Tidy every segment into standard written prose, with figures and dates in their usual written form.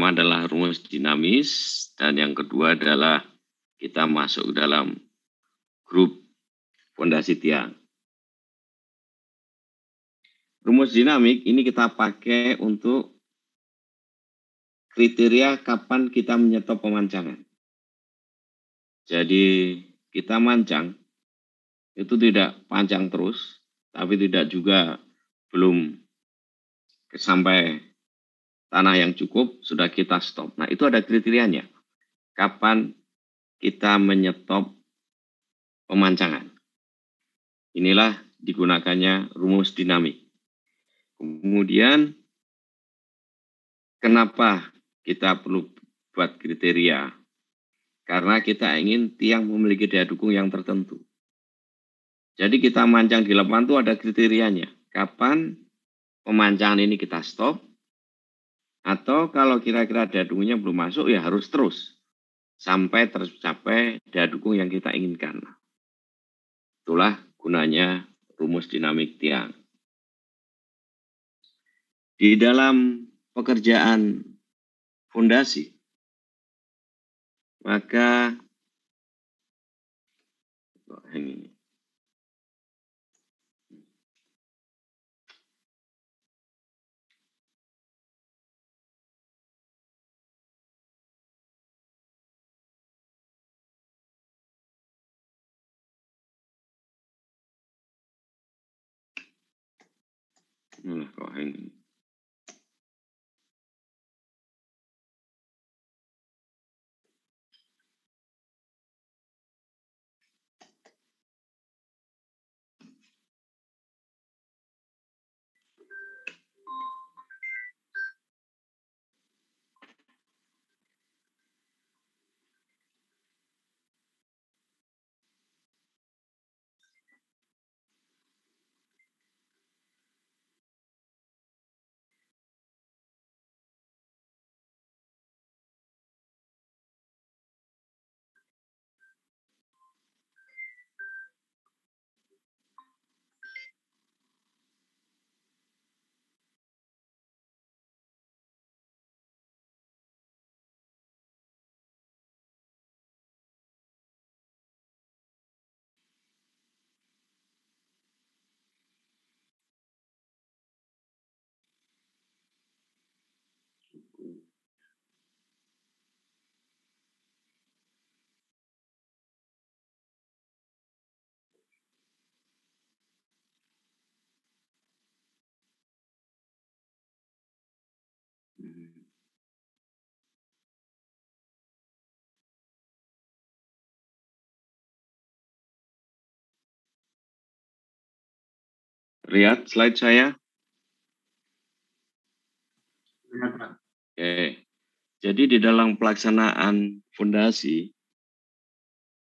adalah rumus dinamis, dan yang kedua adalah kita masuk ke dalam grup fondasi tiang. Rumus dinamik ini kita pakai untuk kriteria kapan kita menyetop pemancangan. Jadi kita mancang itu tidak panjang terus, tapi tidak juga belum sampai tanah yang cukup, sudah kita stop. Nah, itu ada kriterianya. Kapan kita menyetop pemancangan. Inilah digunakannya rumus dinamik. Kemudian, kenapa kita perlu buat kriteria? Karena kita ingin tiang memiliki daya dukung yang tertentu. Jadi kita mancang di lapangan itu ada kriterianya. Kapan pemancangan ini kita stop, atau kalau kira-kira daya dukungnya belum masuk, ya harus terus sampai tercapai daya dukung yang kita inginkan. Itulah gunanya rumus dinamik tiang. Di dalam pekerjaan fondasi, maka ini kok ini. Lihat slide saya. Oke. Jadi di dalam pelaksanaan fondasi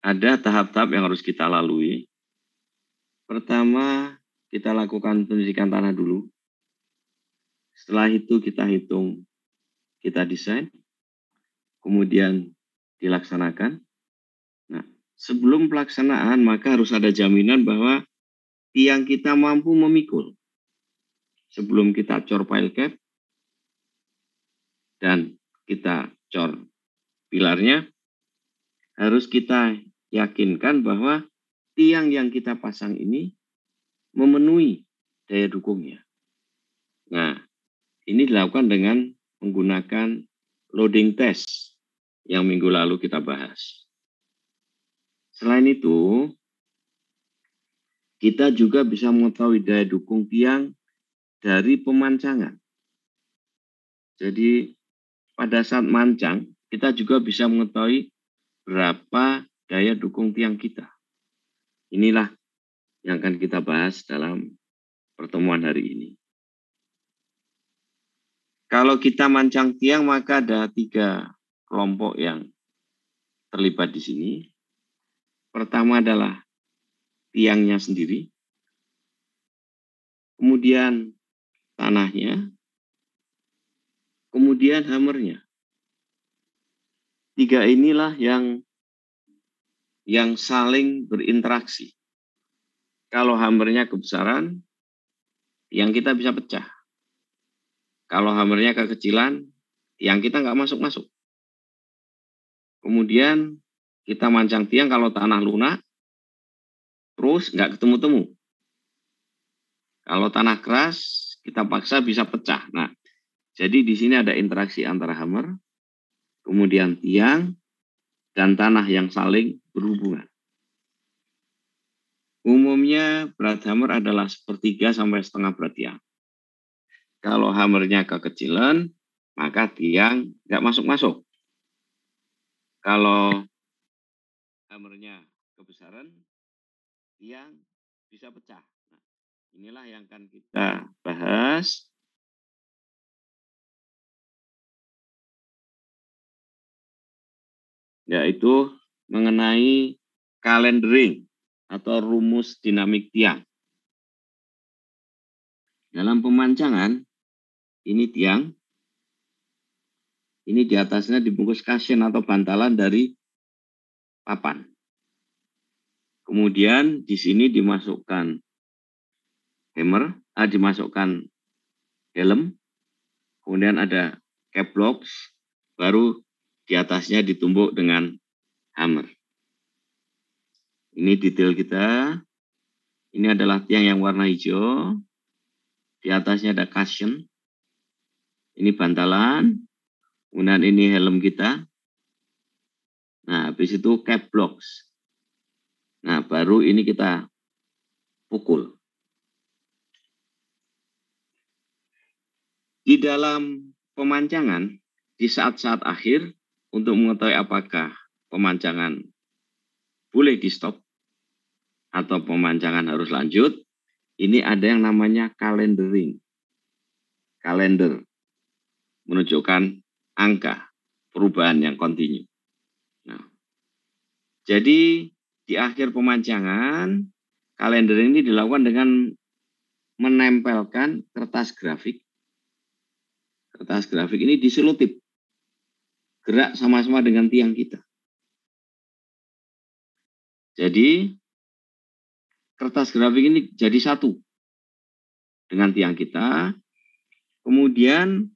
ada tahap-tahap yang harus kita lalui. Pertama, kita lakukan penyelidikan tanah dulu. Setelah itu kita hitung, kita desain, kemudian dilaksanakan. Nah, sebelum pelaksanaan maka harus ada jaminan bahwa tiang kita mampu memikul. Sebelum kita cor pile cap dan kita cor pilarnya, harus kita yakinkan bahwa tiang yang kita pasang ini memenuhi daya dukungnya. Nah, ini dilakukan dengan menggunakan loading test yang minggu lalu kita bahas. Selain itu, kita juga bisa mengetahui daya dukung tiang dari pemancangan. Jadi, pada saat mancang, kita juga bisa mengetahui berapa daya dukung tiang kita. Inilah yang akan kita bahas dalam pertemuan hari ini. Kalau kita mancang tiang, maka ada 3 kelompok yang terlibat di sini. Pertama adalah tiangnya sendiri, kemudian tanahnya, kemudian hammernya. 3 inilah yang saling berinteraksi. Kalau hammernya kebesaran, tiang kita bisa pecah. Kalau hammernya kekecilan, tiang kita nggak masuk-masuk. Kemudian kita mancang tiang kalau tanah lunak, terus nggak ketemu-temu. Kalau tanah keras, kita paksa bisa pecah. Nah, jadi di sini ada interaksi antara hammer, kemudian tiang, dan tanah yang saling berhubungan. Umumnya berat hammer adalah 1/3 sampai setengah berat tiang. Kalau hammernya kekecilan, maka tiang nggak masuk-masuk. Kalau hammernya kebesaran, tiang bisa pecah. Nah, inilah yang akan kita bahas. Yaitu mengenai calendering atau rumus dinamik tiang. Dalam pemancangan, ini tiang, ini di atasnya dibungkus cushion atau bantalan dari papan. Kemudian di sini dimasukkan hammer, dimasukkan helm, kemudian ada cap blocks, baru di atasnya ditumbuk dengan hammer. Ini detail kita. Ini adalah tiang yang warna hijau. Di atasnya ada cushion. Ini bantalan. Kemudian ini helm kita. Nah, habis itu cap blocks. Nah, baru ini kita pukul. Di dalam pemancangan, di saat-saat akhir, untuk mengetahui apakah pemancangan boleh di stop atau pemancangan harus lanjut, ini ada yang namanya calendering. Kalender menunjukkan angka perubahan yang kontinu. Nah, jadi di akhir pemancangan, kalender ini dilakukan dengan menempelkan kertas grafik. Kertas grafik ini diselotip, gerak sama-sama dengan tiang kita. Jadi kertas grafik ini jadi satu dengan tiang kita. Kemudian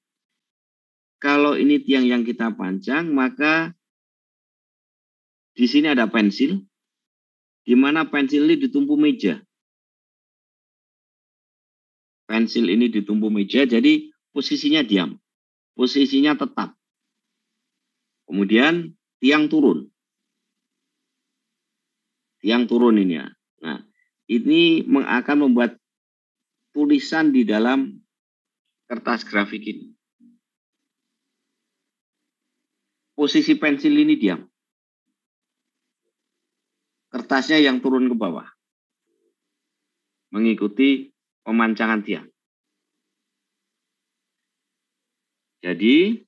kalau ini tiang yang kita pancang, maka di sini ada pensil, di mana pensil ini ditumpu meja. Pensil ini ditumpu meja, jadi posisinya diam, posisinya tetap. Kemudian tiang turun. Tiang turun ini ya. Nah, ini akan membuat tulisan di dalam kertas grafik ini. Posisi pensil ini diam. Kertasnya yang turun ke bawah. Mengikuti pemancangan tiang. Jadi,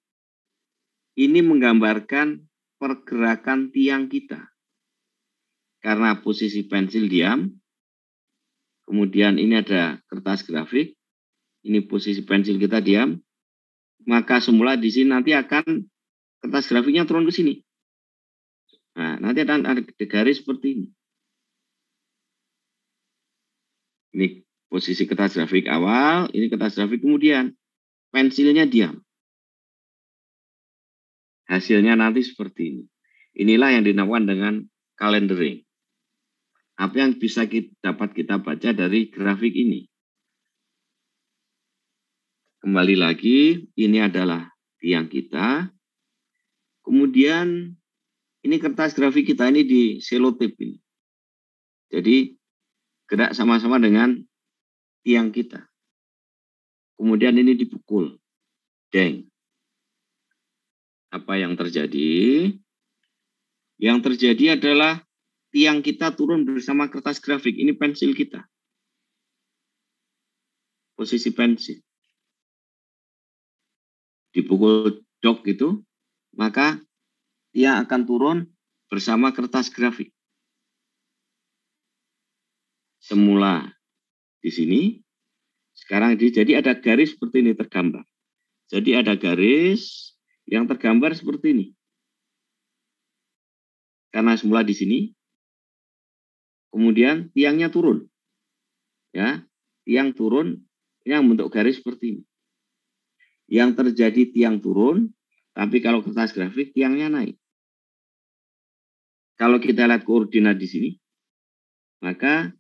ini menggambarkan pergerakan tiang kita. Karena posisi pensil diam, kemudian ini ada kertas grafik, ini posisi pensil kita diam, maka semula di sini nanti akan kertas grafiknya turun ke sini. Nah, nanti ada garis seperti ini. Ini posisi kertas grafik awal, ini kertas grafik kemudian. Pensilnya diam. Hasilnya nanti seperti ini. Inilah yang dinamakan dengan calendering. Apa yang bisa dapat kita baca dari grafik ini? Kembali lagi, ini adalah tiang kita. Kemudian ini kertas grafik kita ini di selotip ini. Jadi gerak sama-sama dengan tiang kita. Kemudian ini dipukul. Deng. Apa yang terjadi? Yang terjadi adalah tiang kita turun bersama kertas grafik. Ini pensil kita. Posisi pensil. Dipukul dok itu, maka tiang akan turun bersama kertas grafik. Semula di sini, sekarang jadi ada garis seperti ini tergambar. Jadi ada garis yang tergambar seperti ini. Karena semula di sini, kemudian tiangnya turun. Ya, tiang turun, ini yang bentuk garis seperti ini. Yang terjadi tiang turun, Tapi kalau kertas grafik, tiangnya naik. Kalau kita lihat koordinat di sini, maka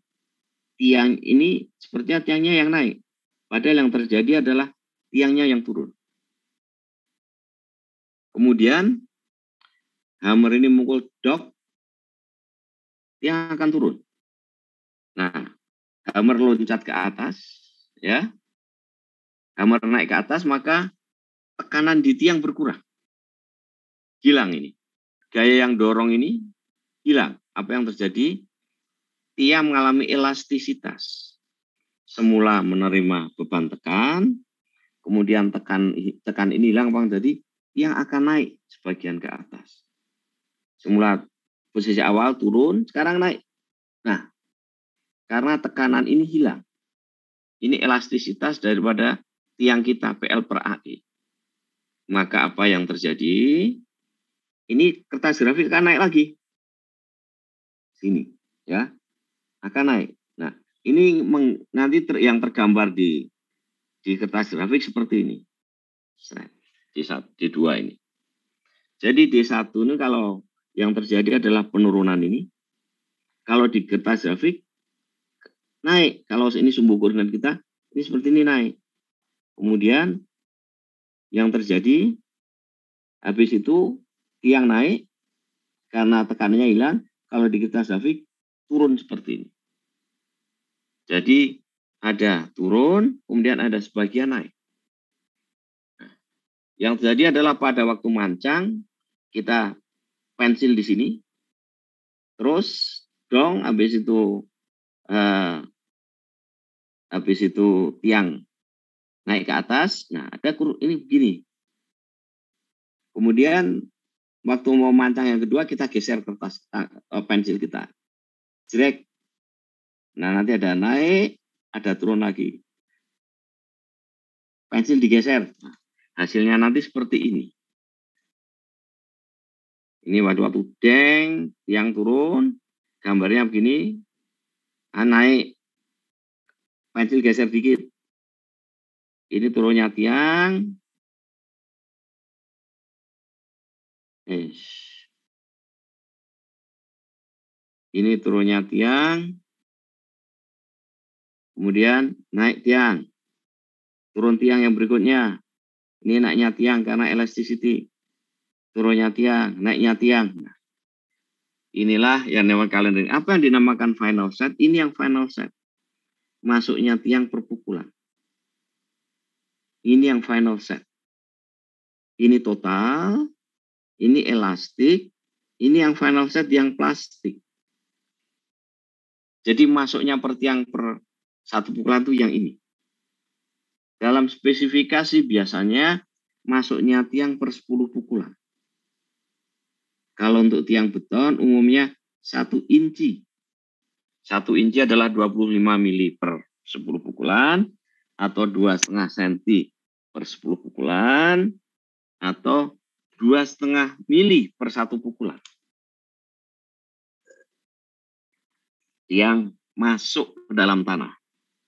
tiang ini sepertinya tiangnya yang naik. Padahal yang terjadi adalah tiangnya yang turun. Kemudian hammer ini mukul dok, tiang akan turun. Nah, hammer loncat ke atas, ya. Hammer naik ke atas, maka tekanan di tiang berkurang. Hilang ini. Gaya yang dorong ini hilang. Apa yang terjadi? Tiang mengalami elastisitas. Semula menerima beban tekan, kemudian tekan ini hilang, Bang. Jadi tiang akan naik sebagian ke atas. Semula posisi awal turun, sekarang naik. Nah, karena tekanan ini hilang. Ini elastisitas daripada tiang kita, PL per AE. Maka apa yang terjadi? Ini kertas grafik akan naik lagi. Sini, ya. Akan naik. Nah, ini nanti yang tergambar di kertas grafik seperti ini. D2 ini. Jadi D1 ini kalau yang terjadi adalah penurunan ini. Kalau di kertas grafik naik. Kalau ini sumbu koordinat kita, ini seperti ini naik. Kemudian yang terjadi, habis itu tiang naik, karena tekanannya hilang. Kalau di kertas grafik, turun seperti ini. Jadi ada turun, kemudian ada sebagian naik. Nah, yang terjadi adalah pada waktu mancang, kita pensil di sini, terus dong, habis itu tiang naik ke atas. Nah, ada ini begini. Kemudian waktu mau mancang yang kedua, kita geser kertas pensil kita. Jelek. Nah, nanti ada naik, ada turun lagi. Pensil digeser. Nah, hasilnya nanti seperti ini. Ini waktu deng, tiang turun, gambarnya begini, naik, pensil geser dikit. Ini turunnya tiang. Ini turunnya tiang. Kemudian naik tiang. Turun tiang yang berikutnya. Ini naiknya tiang karena elasticity. Turunnya tiang, naiknya tiang. Nah, inilah yang dinamakan calendering. Apa yang dinamakan final set? Ini yang final set. Masuknya tiang per pukulan. Ini yang final set. Ini total. Ini elastik. Ini yang final set yang plastik. Jadi masuknya per tiang per satu pukulan itu yang ini. Dalam spesifikasi biasanya masuknya tiang per 10 pukulan. Kalau untuk tiang beton umumnya 1 inci. 1 inci adalah 25 mili per 10 pukulan, atau 2,5 cm per 10 pukulan, atau 2,5 mili per 1 pukulan. Yang masuk ke dalam tanah.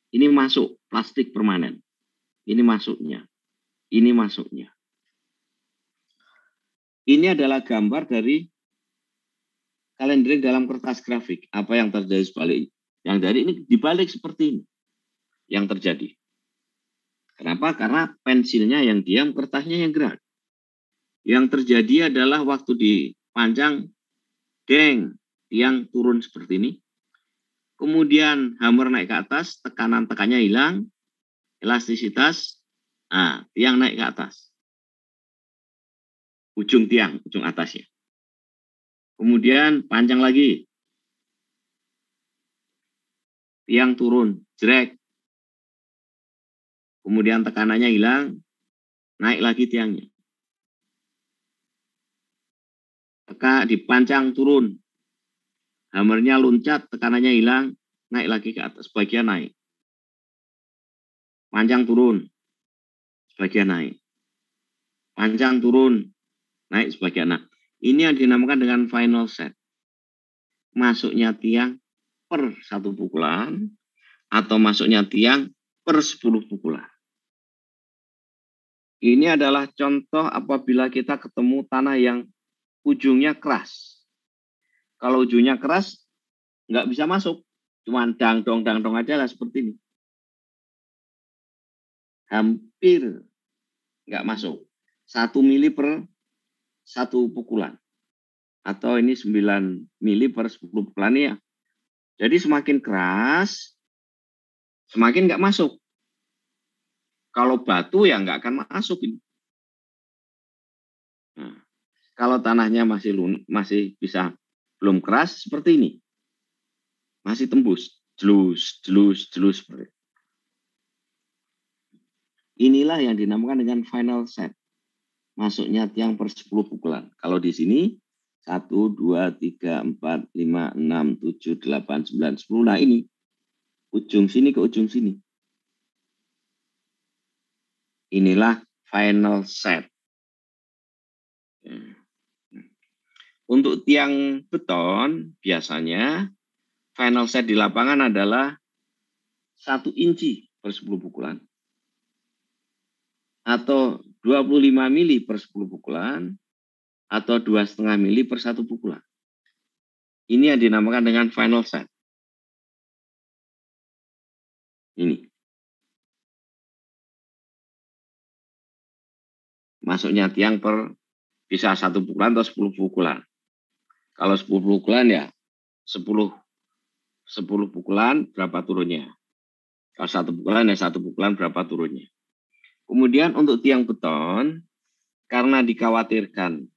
Ini masuk plastik permanen. Ini masuknya. Ini masuknya. Ini adalah gambar dari calendering dalam kertas grafik. Apa yang terjadi sebalik? Yang dari ini dibalik seperti ini. Yang terjadi. Kenapa? Karena pensilnya yang diam, kertasnya yang gerak. Yang terjadi adalah waktu dipanjang, deng, tiang turun seperti ini. Kemudian hammer naik ke atas, tekannya hilang, elastisitas, nah, tiang naik ke atas. Ujung tiang, ujung atasnya. Kemudian panjang lagi. Tiang turun, jrek. Kemudian tekanannya hilang, naik lagi tiangnya. Dipancang turun. Hammernya loncat, tekanannya hilang, naik lagi ke atas, sebagian naik. Panjang turun, sebagian naik. Panjang turun, naik sebagian naik. Ini yang dinamakan dengan final set. Masuknya tiang per 1 pukulan, atau masuknya tiang per 10 pukulan. Ini adalah contoh apabila kita ketemu tanah yang ujungnya keras. Kalau ujungnya keras, nggak bisa masuk. Cuman dang dong aja lah seperti ini. Hampir nggak masuk. 1 mili per 1 pukulan. Atau ini 9 mili per 10 pukulan ya. Jadi semakin keras, semakin nggak masuk. Kalau batu ya nggak akan masuk ini. Nah, kalau tanahnya masih bisa belum keras seperti ini, masih tembus, jelus. Inilah yang dinamakan dengan final set. Masuknya tiang per 10 pukulan. Kalau di sini 1, 2, 3, 4, 5, 6, 7, 8, 9, 10. Nah ini ujung sini ke ujung sini. Inilah final set. Untuk tiang beton biasanya final set di lapangan adalah 1 inci per 10 pukulan. Atau 25 mili per 10 pukulan. Atau 2,5 mili per 1 pukulan. Ini yang dinamakan dengan final set. Ini. Masuknya tiang per bisa 1 pukulan atau 10 pukulan. Kalau 10 pukulan ya 10 pukulan berapa turunnya. Kalau 1 pukulan ya 1 pukulan berapa turunnya. Kemudian untuk tiang beton, karena dikhawatirkan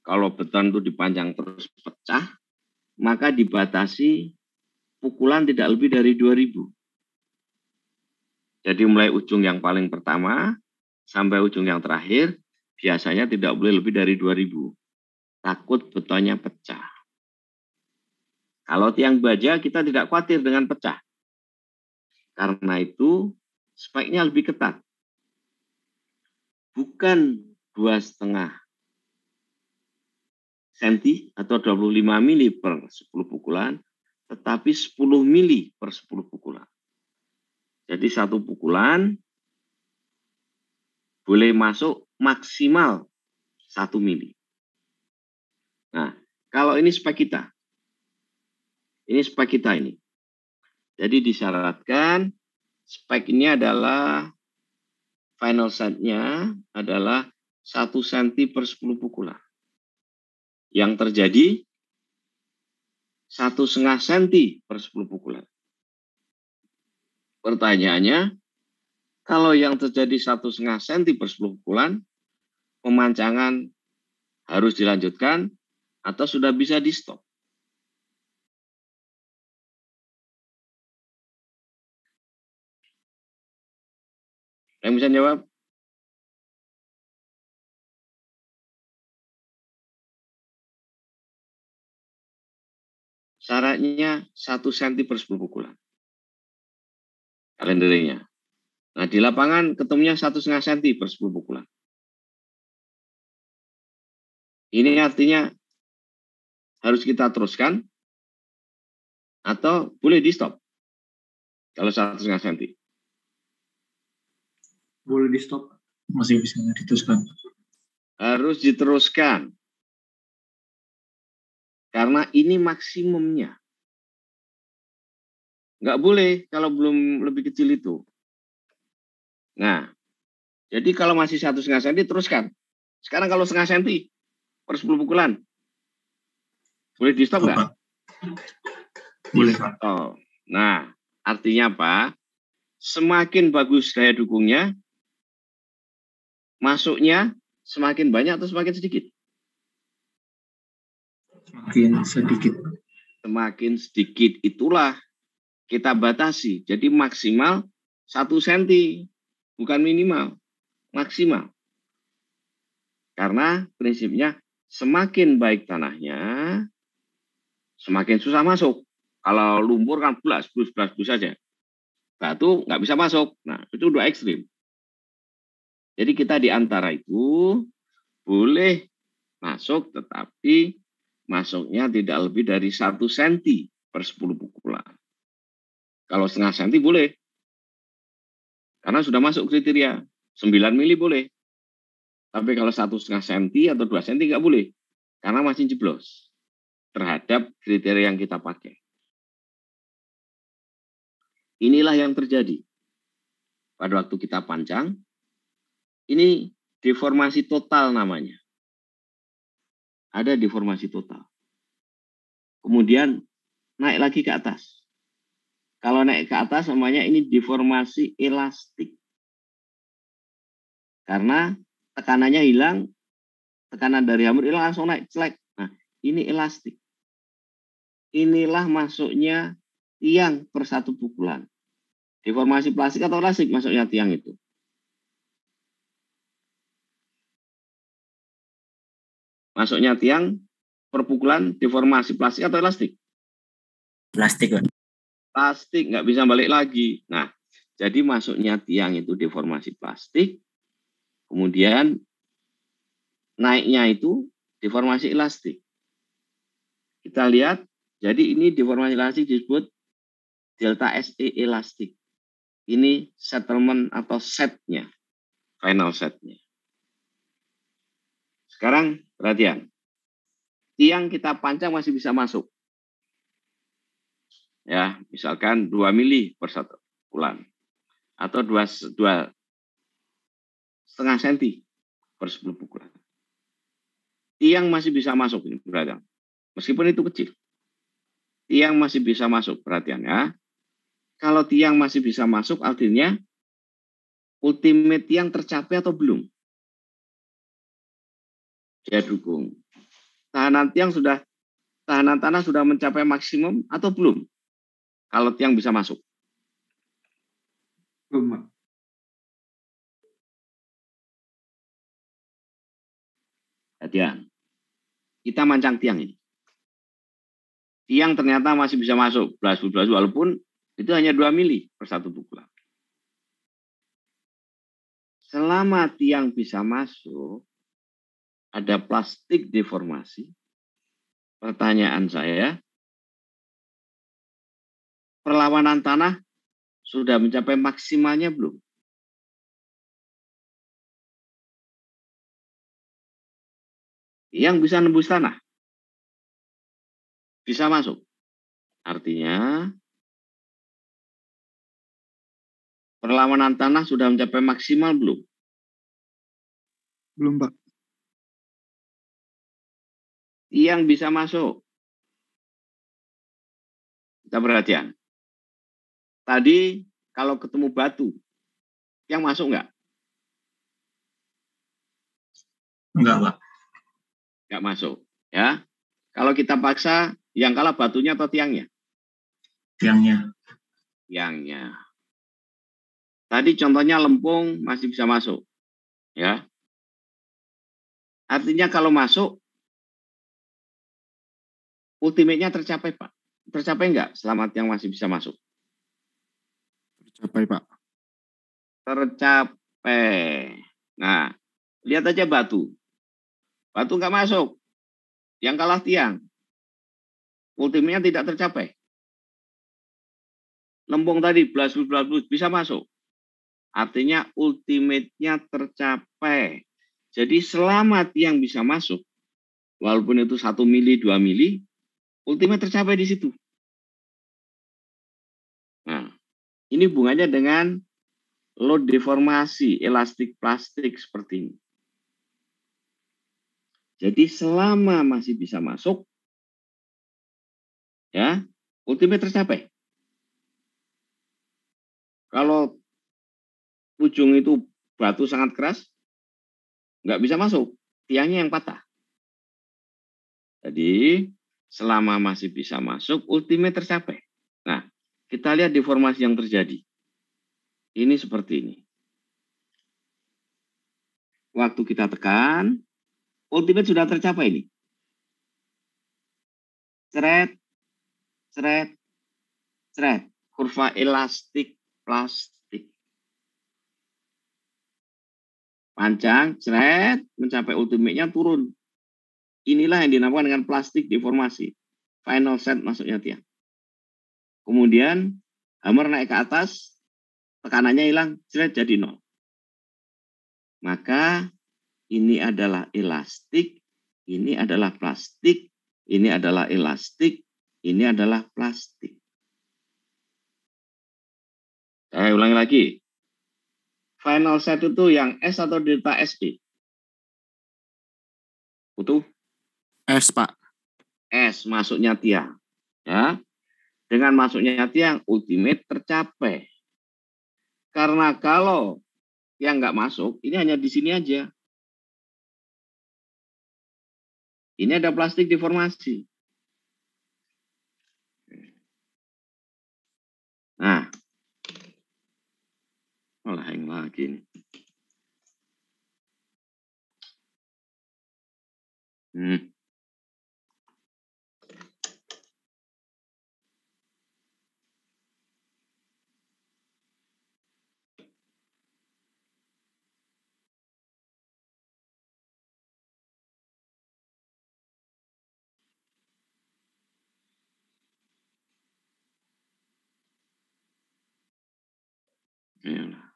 kalau beton itu dipanjang terus pecah, maka dibatasi pukulan tidak lebih dari 2000. Jadi mulai ujung yang paling pertama sampai ujung yang terakhir biasanya tidak boleh lebih dari 2000. Takut betonnya pecah. Kalau tiang baja kita tidak khawatir dengan pecah. Karena itu speknya lebih ketat. Bukan 2,5 cm atau 25 mili per 10 pukulan, tetapi 10 mili per 10 pukulan. Jadi 1 pukulan boleh masuk maksimal 1 mili. Nah, kalau ini spek kita. Ini spek kita ini. Jadi disyaratkan spek ini adalah final setnya adalah 1 cm per 10 pukulan. Yang terjadi 1,5 cm per 10 pukulan. Pertanyaannya, kalau yang terjadi 1,5 cm per 10 pukulan, pemancangan harus dilanjutkan atau sudah bisa di stop? Yang bisa jawab? Syaratnya 1 cm per 10 pukulan. Kalendernya. Nah, di lapangan ketemunya 1,5 cm per 10 pukulan. Ini artinya harus kita teruskan atau boleh di stop kalau 1,5 cm. Boleh di stop, masih bisa diteruskan. Harus diteruskan. Karena ini maksimumnya. Nggak boleh kalau belum lebih kecil itu. Nah, jadi kalau masih 1,5 cm teruskan. Sekarang kalau 0,5 cm per 10 pukulan, boleh di stop nggak? Boleh, Pak. Oh, nah, artinya apa? Semakin bagus daya dukungnya, masuknya semakin banyak atau semakin sedikit? Semakin sedikit. Semakin sedikit, itulah kita batasi. Jadi maksimal 1 cm, bukan minimal, maksimal. Karena prinsipnya semakin baik tanahnya, semakin susah masuk. Kalau lumpur kan belas saja. Batu nggak bisa masuk. Nah, itu udah ekstrim. Jadi kita di antara itu boleh masuk, tetapi masuknya tidak lebih dari 1 cm per 10 pukulan. Kalau 0,5 cm boleh. Karena sudah masuk kriteria. 9 mili boleh. Tapi kalau 1,5 senti atau 2 senti nggak boleh, karena masih jeblos terhadap kriteria yang kita pakai. Inilah yang terjadi pada waktu kita pancang. Ini deformasi total namanya. Ada deformasi total. Kemudian naik lagi ke atas. Kalau naik ke atas namanya ini deformasi elastik. Karena tekanannya hilang, tekanan dari hammer hilang langsung naik celek. Nah, ini elastik. Inilah masuknya tiang per satu pukulan. Deformasi plastik atau elastik masuknya tiang itu. Masuknya tiang per pukulan deformasi plastik atau elastik? Plastik, Pak. Plastik, nggak bisa balik lagi. Nah, jadi masuknya tiang itu deformasi plastik, kemudian naiknya itu deformasi elastik. Kita lihat, jadi ini deformasi elastik disebut delta SE elastik. Ini settlement atau setnya, final setnya. Sekarang perhatian, tiang kita pancang masih bisa masuk. Ya, misalkan 2 mili per satu pukulan atau 2,5 senti per 10 pukulan. Tiang masih bisa masuk ini perhatian. Meskipun itu kecil. Tiang masih bisa masuk, perhatian ya. Kalau tiang masih bisa masuk artinya ultimate tiang tercapai atau belum? Dia dukung. Tahanan tanah sudah mencapai maksimum atau belum? Kalau tiang bisa masuk. Belum, Pak. Perhatian. Kita mancang tiang ini. Tiang ternyata masih bisa masuk. Belas walaupun itu hanya 2 mili per satu pukulan. Selama tiang bisa masuk, ada plastik deformasi. Pertanyaan saya, perlawanan tanah sudah mencapai maksimalnya belum? Yang bisa nembus tanah bisa masuk. Artinya perlawanan tanah sudah mencapai maksimal belum? Belum, Pak. Yang bisa masuk. Kita perhatian. Tadi kalau ketemu batu, yang masuk nggak? Enggak, Pak. Nggak masuk. Ya. Kalau kita paksa, yang kalah batunya atau tiangnya? Tiangnya. Tiangnya. Tadi contohnya lempung masih bisa masuk. Ya. Artinya kalau masuk, ultimate-nya tercapai, Pak. Tercapai nggak selama tiang masih bisa masuk? Tercapai, Pak. Tercapai. Nah, lihat aja batu. Batu nggak masuk. Yang kalah tiang. Ultimate-nya tidak tercapai. Lempung tadi, belas bisa masuk. Artinya ultimate-nya tercapai. Jadi selama tiang bisa masuk, walaupun itu 1 mili, 2 mili, ultimate tercapai di situ. Nah, ini hubungannya dengan load deformasi elastik plastik seperti ini. Jadi selama masih bisa masuk, ya, ultimate tercapai. Kalau ujung itu batu sangat keras, nggak bisa masuk, tiangnya yang patah. Jadi selama masih bisa masuk, ultimate tercapai. Nah, kita lihat deformasi yang terjadi. Ini seperti ini. Waktu kita tekan, ultimate sudah tercapai ini. Ceret, ceret, ceret. Kurva elastik plastik. Panjang, ceret, mencapai ultimate-nya turun. Inilah yang dinamakan dengan plastik deformasi. Final set masuknya tiang. Kemudian hammer naik ke atas, tekanannya hilang, ceret jadi 0. Maka ini adalah elastik, ini adalah plastik, ini adalah elastik, ini adalah plastik. Saya ulangi lagi. Final set itu yang S atau delta SE? Butuh S, Pak. S masuknya tiang. Ya. Dengan masuknya tiang, ultimate tercapai. Karena kalau yang nggak masuk, ini hanya di sini aja. Ini ada plastik deformasi. Nah, malah hang lagi nih. Yalah.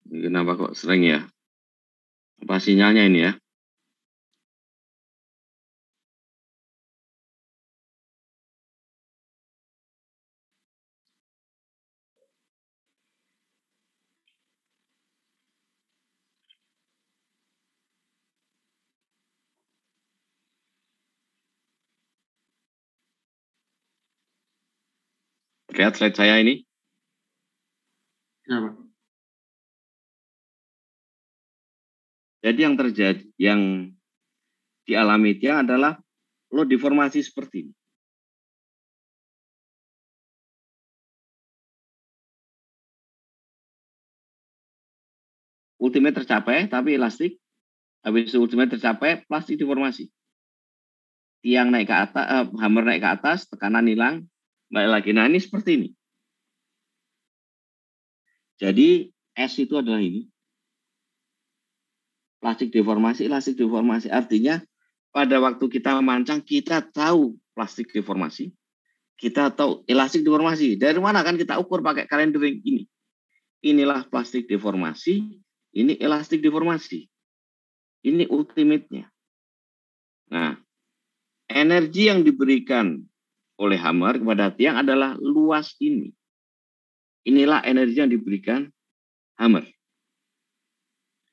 Ini kenapa kok sering ya? Apa sinyalnya ini ya? Lihat slide saya ini. Ya, Pak. Jadi yang terjadi, yang dialami dia adalah lo deformasi seperti ini. Ultimate tercapai, tapi elastik. Habis itu ultimate tercapai, plastik deformasi. Tiang naik ke atas, hammer naik ke atas, tekanan hilang, balik lagi. Nah ini seperti ini. Jadi S itu adalah ini. Plastik deformasi, elastik deformasi. Artinya pada waktu kita mancang, kita tahu plastik deformasi, kita tahu elastik deformasi. Dari mana kan kita ukur pakai calendering ini. Inilah plastik deformasi, ini elastik deformasi. Ini ultimate-nya. Nah, energi yang diberikan oleh hammer kepada tiang adalah luas ini. Inilah energi yang diberikan hammer.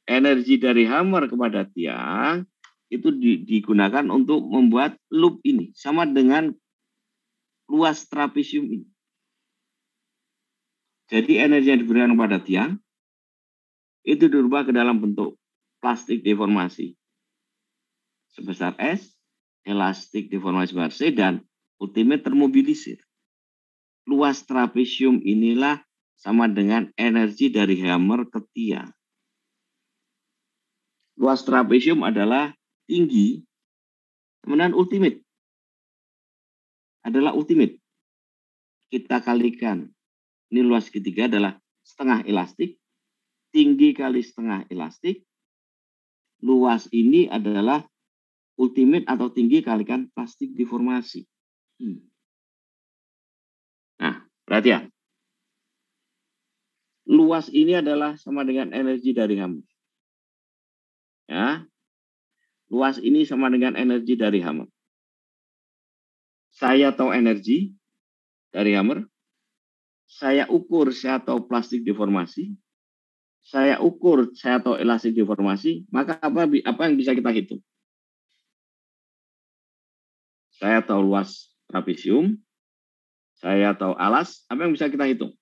Energi dari hammer kepada tiang itu digunakan untuk membuat loop ini. Sama dengan luas trapesium ini. Jadi energi yang diberikan kepada tiang itu dirubah ke dalam bentuk plastik deformasi sebesar S, elastik deformasi sebesar C, dan ultimate termobilisir. Luas trapesium inilah sama dengan energi dari hammer ke tiang. Luas trapesium adalah tinggi, kemudian ultimate adalah ultimate. Kita kalikan, ini luas ketiga adalah setengah elastik, tinggi kali setengah elastik, luas ini adalah ultimate atau tinggi kalikan plastik deformasi. Nah, perhatian. Luas ini adalah sama dengan energi dari hammer. Ya. Luas ini sama dengan energi dari hammer. Saya tahu energi dari hammer. Saya ukur, saya tahu plastik deformasi. Saya ukur, saya tahu elastik deformasi. Maka apa yang bisa kita hitung? Saya tahu luas trapesium. Saya tahu alas. Apa yang bisa kita hitung?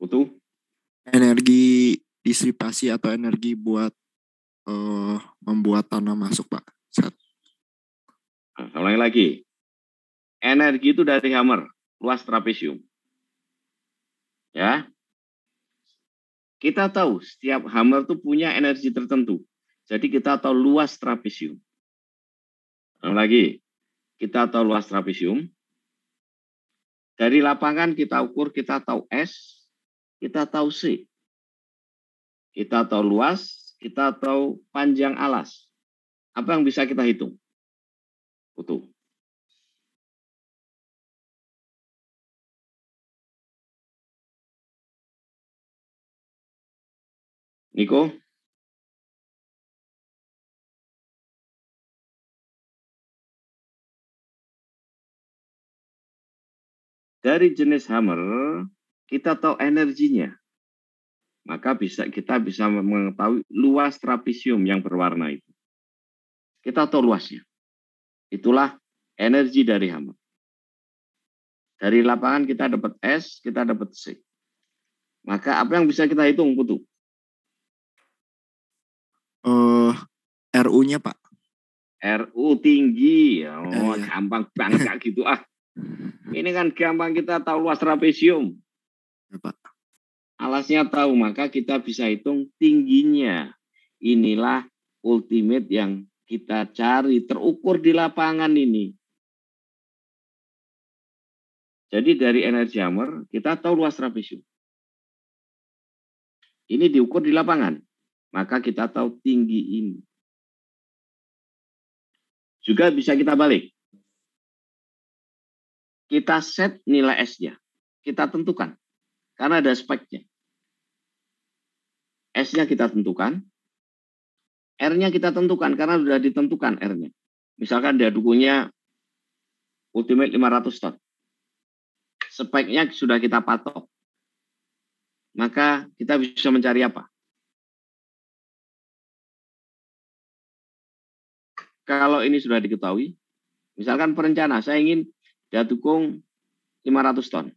Butuh energi disipasi atau energi buat membuat tanah masuk, Pak. Nah, ulangi lagi. Energi itu dari hammer, luas trapesium. Ya. Kita tahu setiap hammer itu punya energi tertentu. Jadi kita tahu luas trapesium. Lagi, kita tahu luas trapesium. Dari lapangan kita ukur, kita tahu S, kita tahu C. Kita tahu luas, kita tahu panjang alas. Apa yang bisa kita hitung? Betul. Niko? Dari jenis hammer, kita tahu energinya. Maka kita bisa mengetahui luas trapesium yang berwarna itu. Kita tahu luasnya. Itulah energi dari hammer. Dari lapangan kita dapat S, kita dapat C. Maka apa yang bisa kita hitung, Putu? RU-nya, Pak. RU tinggi. Oh, Iya. gampang banget kayak gitu. Ini kan gampang, kita tahu luas trapesium. Ya, Pak. Alasnya tahu, maka kita bisa hitung tingginya. Inilah ultimate yang kita cari, terukur di lapangan ini. Jadi dari energi hammer, kita tahu luas trapesium. Ini diukur di lapangan, maka kita tahu tinggi ini. Juga bisa kita balik. Kita set nilai S-nya. Kita tentukan, karena ada speknya. S-nya kita tentukan, R-nya kita tentukan, karena sudah ditentukan R-nya. Misalkan dia dukungnya ultimate 500 ton. Speknya sudah kita patok. Maka kita bisa mencari apa? Kalau ini sudah diketahui, misalkan perencana, saya ingin dia dukung 500 ton.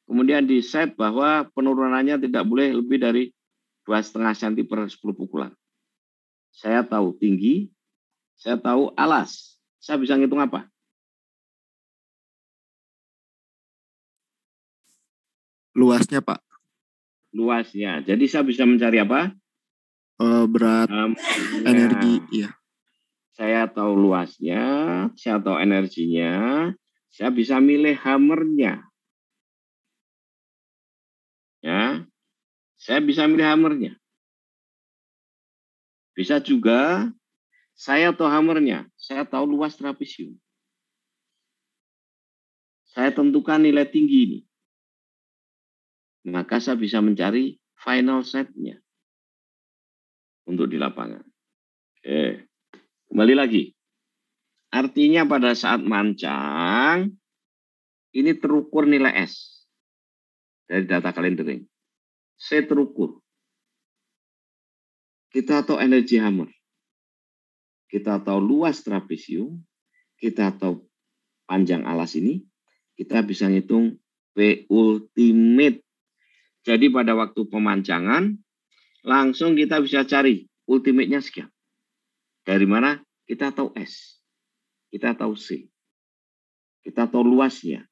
Kemudian di set bahwa penurunannya tidak boleh lebih dari 2,5 cm per 10 pukulan. Saya tahu tinggi, saya tahu alas. Saya bisa ngitung apa? Luasnya, Pak. Luasnya. Jadi saya bisa mencari apa? Berat energi, iya. Saya tahu luasnya, saya tahu energinya, saya bisa milih hammernya. Ya, saya bisa milih hammernya. Bisa juga saya tahu hammernya, saya tahu luas trapesium. Saya tentukan nilai tinggi ini. Maka saya bisa mencari final setnya untuk di lapangan. Oke. Kembali lagi. Artinya pada saat mancang, ini terukur nilai S dari data kalendering. C terukur. Kita tahu energi hammer. Kita tahu luas trapesium. Kita tahu panjang alas ini. Kita bisa ngitung P ultimate. Jadi pada waktu pemancangan, langsung kita bisa cari ultimate-nya sekian. Dari mana? Kita tahu S. Kita tahu C. Kita tahu luasnya.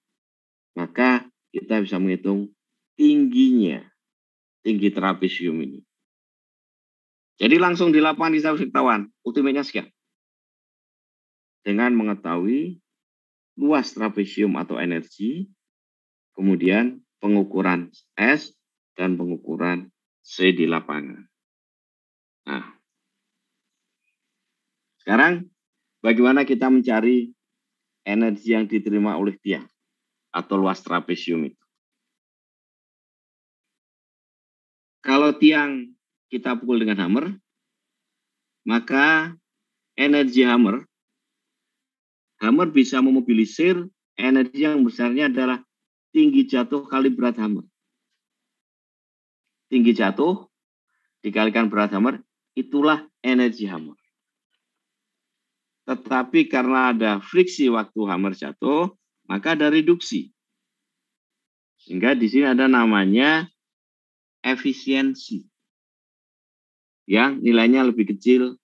Maka kita bisa menghitung tingginya. Tinggi trapesium ini. Jadi langsung di lapangan kita bisa ketahuan ultimate-nya sekian. Dengan mengetahui luas trapesium atau energi, kemudian pengukuran S dan pengukuran C di lapangan. Nah, sekarang bagaimana kita mencari energi yang diterima oleh tiang atau luas trapesium itu? Kalau tiang kita pukul dengan hammer, maka energi hammer bisa memobilisir energi yang besarnya adalah tinggi jatuh kali berat hammer. Tinggi jatuh dikalikan berat hammer, itulah energi hammer. Tetapi karena ada friksi waktu hammer jatuh, maka ada reduksi. Sehingga di sini ada namanya efisiensi. Yang nilainya lebih kecil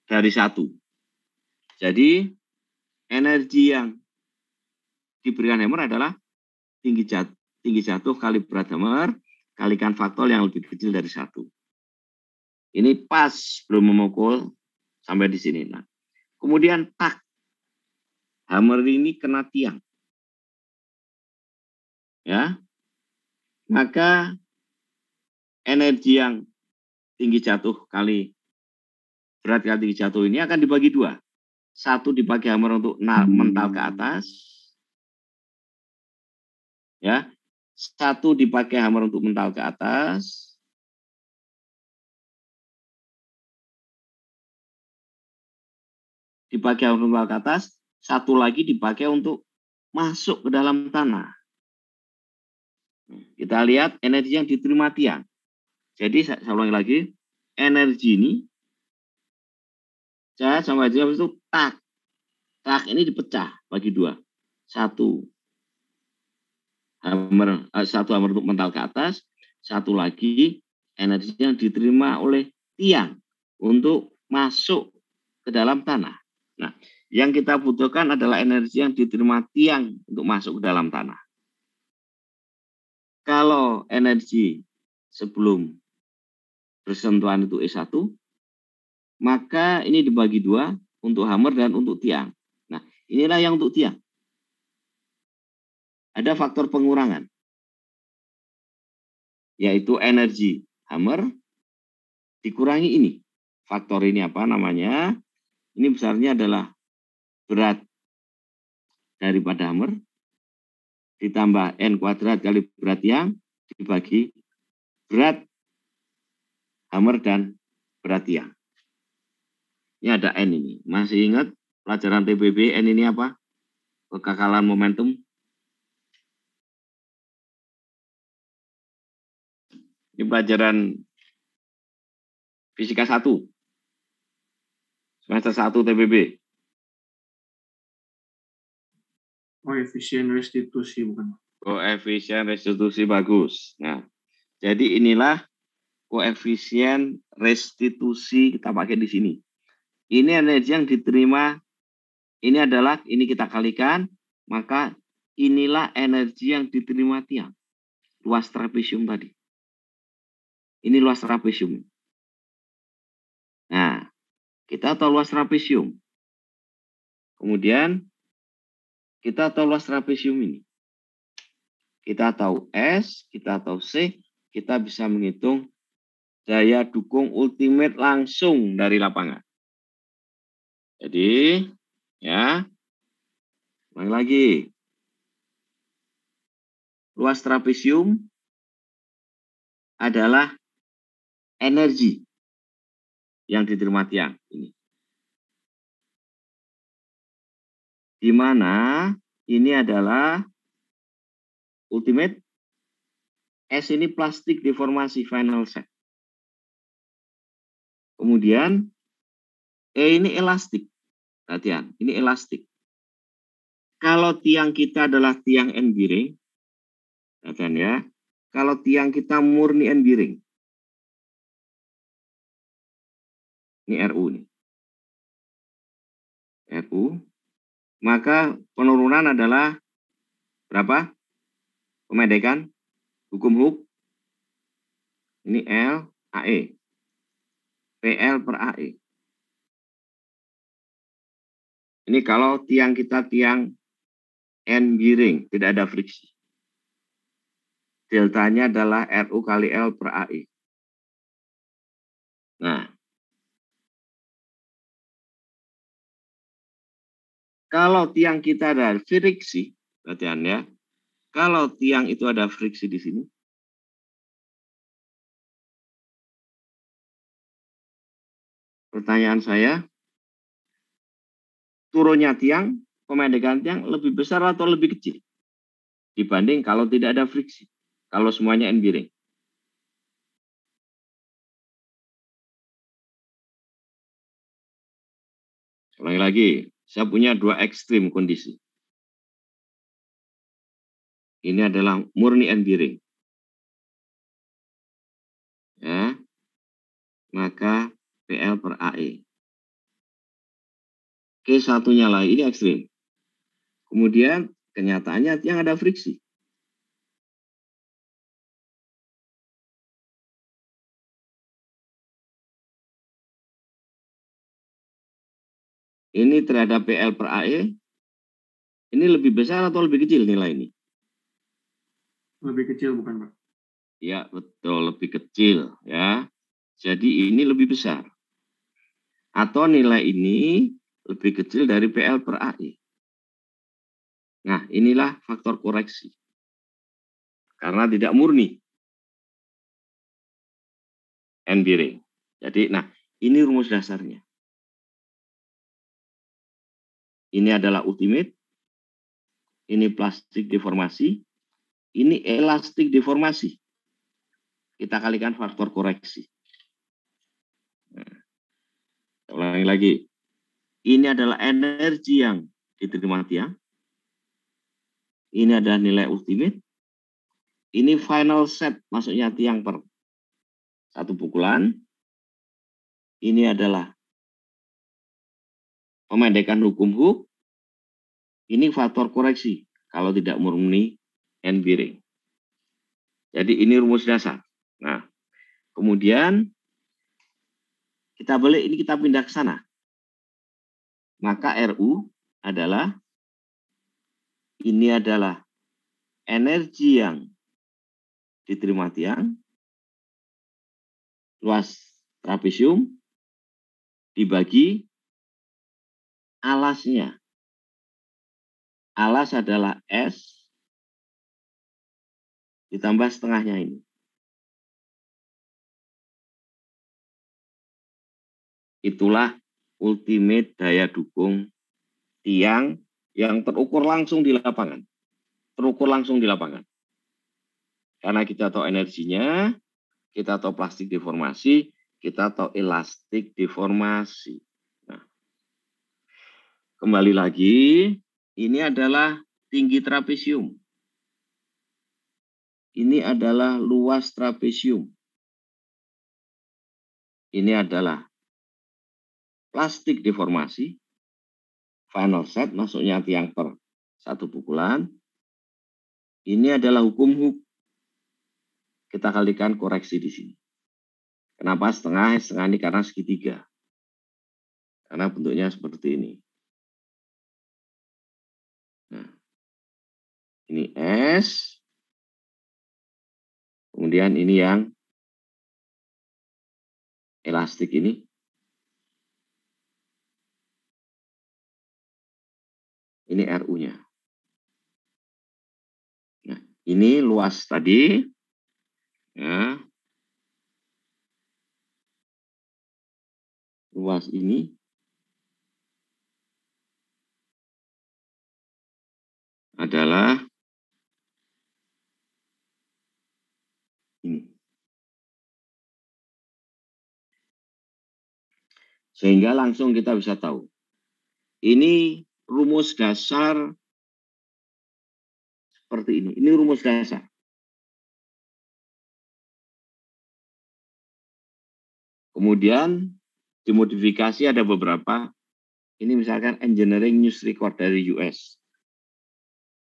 dari 1. Jadi energi yang diberikan hammer adalah tinggi jatuh kali berat hammer kalikan faktor yang lebih kecil dari 1. Ini pas belum memukul sampai di sini. Nah, kemudian tak, hammer ini kena tiang. Ya, maka energi yang tinggi jatuh kali berat kali tinggi jatuh ini akan dibagi 2. 1 dipakai hammer untuk mental ke atas. Ya, 1 dipakai hammer untuk mental ke atas. Dipakai hammer mental ke atas. 1 lagi dipakai untuk masuk ke dalam tanah. Kita lihat energi yang diterima tiang. Jadi saya ulangi lagi, energi ini saya sama aja itu tak. Tak ini dipecah bagi 2. 1 hammer untuk mental ke atas, 1 lagi energi yang diterima oleh tiang untuk masuk ke dalam tanah. Nah, yang kita butuhkan adalah energi yang diterima tiang untuk masuk ke dalam tanah. Kalau energi sebelum bersentuhan itu E1, maka ini dibagi 2 untuk hammer dan untuk tiang. Nah, inilah yang untuk tiang. Ada faktor pengurangan, yaitu energi hammer dikurangi ini. Faktor ini apa namanya? Ini besarnya adalah berat daripada hammer ditambah N kuadrat kali berat tiang dibagi berat hammer dan berat tiang. Ini ada N ini. Masih ingat pelajaran TBB N ini apa? Kekakalan momentum. Ini pelajaran fisika 1. Semester 1 TBB. Koefisien restitusi bukan? Koefisien restitusi bagus. Nah, jadi inilah koefisien restitusi kita pakai di sini. Ini energi yang diterima, ini adalah, ini kita kalikan, maka inilah energi yang diterima tiang. Luas trapesium tadi. Ini luas trapesium. Nah, kita tahu luas trapesium. Kemudian, kita tahu luas trapesium ini. Kita tahu S, kita tahu C, kita bisa menghitung daya dukung ultimate langsung dari lapangan. Jadi, ya, ulang lagi. Luas trapesium adalah energi yang diterima tiang ini. Di mana ini adalah ultimate, S ini plastik deformasi final set. Kemudian E ini elastik. Perhatian, ini elastik. Kalau tiang kita adalah tiang N biring, perhatian ya. Kalau tiang kita murni N biring, ini RU nih. RU, maka penurunan adalah berapa? Pemendekan hukum Hooke. Ini L AE. PL per AE. Ini kalau tiang kita tiang N biring, tidak ada friksi. Deltanya adalah RU kali L per AE. Nah, kalau tiang kita ada friksi, perhatian ya. Kalau tiang itu ada friksi di sini, pertanyaan saya, turunnya tiang, pemendekan tiang lebih besar atau lebih kecil dibanding kalau tidak ada friksi, kalau semuanya N biring. Ulangi lagi, saya punya 2 ekstrim kondisi. Ini adalah murni N biring. Ya, maka PL per AE. Oke, satunya lagi, ini ekstrim. Kemudian kenyataannya tiang ada friksi. ini terhadap PL per AE, ini lebih besar atau lebih kecil nilai ini? Lebih kecil bukan, Pak? Ya, betul, lebih kecil ya. Jadi ini lebih besar. Atau nilai ini lebih kecil dari PL per AE. Nah, inilah faktor koreksi. Karena tidak murni end-bearing. Jadi, nah, ini rumus dasarnya. Ini adalah ultimate, ini plastik deformasi, ini elastik deformasi. Kita kalikan faktor koreksi. Nah, ulangi lagi. Ini adalah energi yang diterima tiang. Ini adalah nilai ultimate. Ini final set, maksudnya tiang per satu pukulan. Ini adalah pemendekan hukum Hooke. Ini faktor koreksi kalau tidak murni end-bearing. Jadi ini rumus dasar. Nah, kemudian kita balik, ini kita pindah ke sana. Maka RU adalah, ini adalah energi yang diterima tiang, luas trapesium, dibagi alasnya. Alas adalah S, ditambah setengahnya ini. Itulah ultimate daya dukung tiang yang terukur langsung di lapangan. Terukur langsung di lapangan. Karena kita tahu energinya, kita tahu plastik deformasi, kita tahu elastik deformasi. Nah, kembali lagi, ini adalah tinggi trapesium. Ini adalah luas trapesium. Ini adalah plastik deformasi. Final set, maksudnya tiang per satu pukulan. Ini adalah hukum Hooke. Kita kalikan koreksi di sini. Kenapa setengah? Setengah ini karena segitiga. Karena bentuknya seperti ini. Nah, ini S. Kemudian ini yang elastik ini. Ini RU-nya. Nah, ini luas tadi. Ya. Luas ini. Adalah ini. Sehingga langsung kita bisa tahu. Ini rumus dasar seperti ini. Ini rumus dasar. Kemudian dimodifikasi ada beberapa. Ini misalkan Engineering News Record dari US.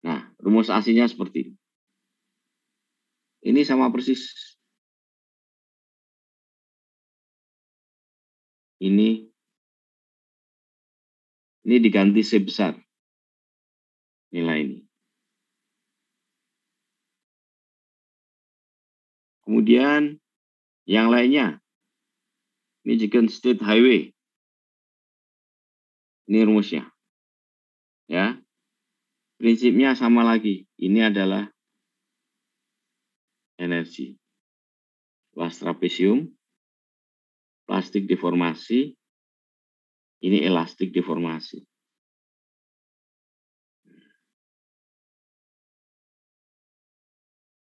Nah, rumus aslinya seperti ini. Ini sama persis. Ini diganti C besar. Nilai ini. Kemudian yang lainnya. Michigan State Highway. Ini rumusnya. Ya. Prinsipnya sama lagi. Ini adalah energi. Luas trapesium. Plastik deformasi. Ini elastik deformasi.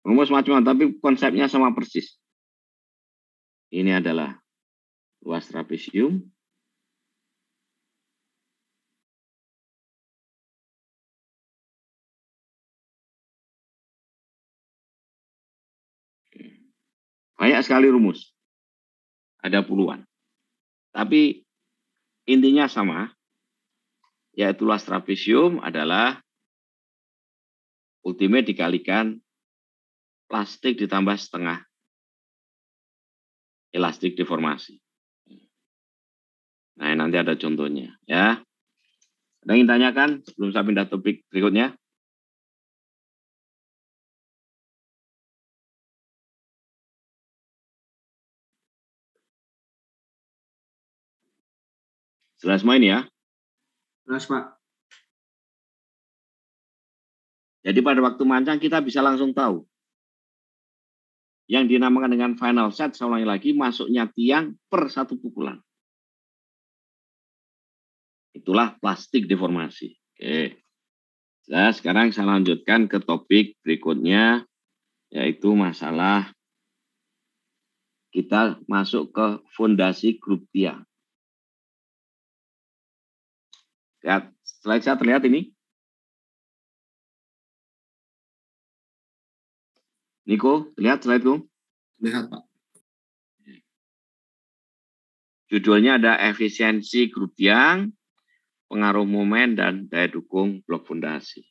Rumus macam-macam, tapi konsepnya sama persis. Ini adalah luas trapesium. Banyak sekali rumus. Ada puluhan. Tapi intinya sama. Yaitu luas trapesium adalah ultimate dikalikan plastik ditambah setengah elastik deformasi. Nah, nanti ada contohnya ya. Ada yang ingin tanyakan sebelum saya pindah topik berikutnya? Jelas semua ini ya? Jelas, Pak. Jadi pada waktu mancang kita bisa langsung tahu. Yang dinamakan dengan final set, saya ulangi lagi, masuknya tiang per satu pukulan. Itulah plastik deformasi. Oke. Nah, sekarang saya lanjutkan ke topik berikutnya, yaitu masalah kita masuk ke fondasi grup tiang. Lihat, slide saya terlihat ini? Niko, lihat slide-ku? Lihat, Pak. Judulnya ada efisiensi grup tiang, pengaruh momen, dan daya dukung blok fondasi.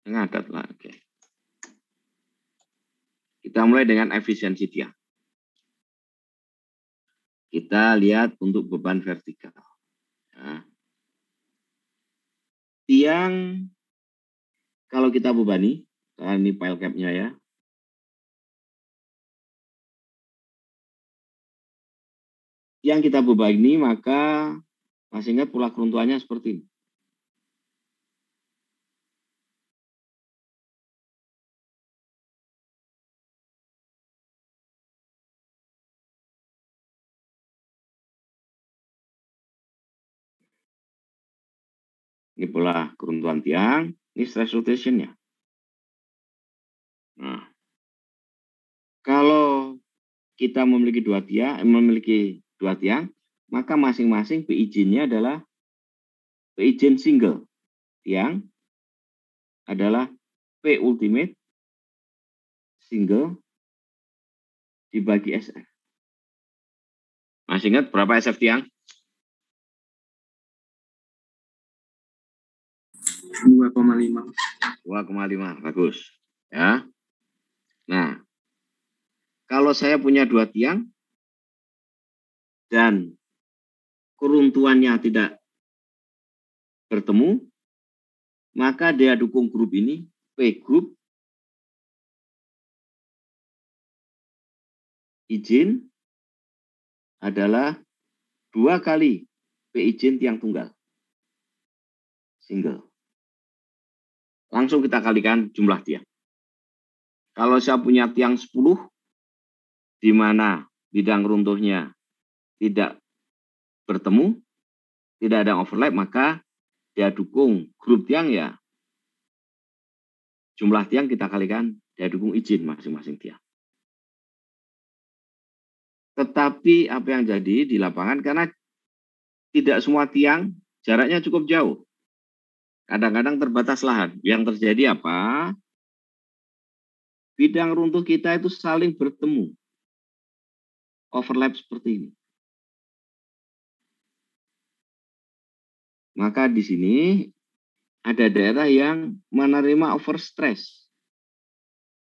Ngadat lah, oke. Kita mulai dengan efisiensi tiang. Kita lihat untuk beban vertikal. Nah, tiang, kalau kita bebani, ini pile cap-nya ya. Yang kita bebani, maka masih ingat pola keruntuhannya seperti ini. Ini pola keruntuhan tiang, ini stress rotation-nya. Nah, kalau kita memiliki dua tiang, maka masing-masing PIJ-nya adalah PIJ single. Tiang adalah P ultimate single dibagi SF. Masih ingat berapa SF tiang? 2,5. 2,5, bagus. Ya. Nah, kalau saya punya dua tiang dan keruntuhannya tidak bertemu, maka daya dukung grup ini, P grup, izin adalah 2 kali P izin tiang tunggal. Single. Langsung kita kalikan jumlah tiang. Kalau saya punya tiang 10, di mana bidang runtuhnya tidak bertemu, tidak ada overlap, maka daya dukung grup tiang ya, jumlah tiang kita kalikan daya dukung izin masing-masing tiang. Tetapi apa yang jadi di lapangan, karena tidak semua tiang jaraknya cukup jauh. Kadang-kadang terbatas lahan. Yang terjadi apa? Bidang runtuh kita itu saling bertemu. Overlap seperti ini. Maka di sini ada daerah yang menerima overstress.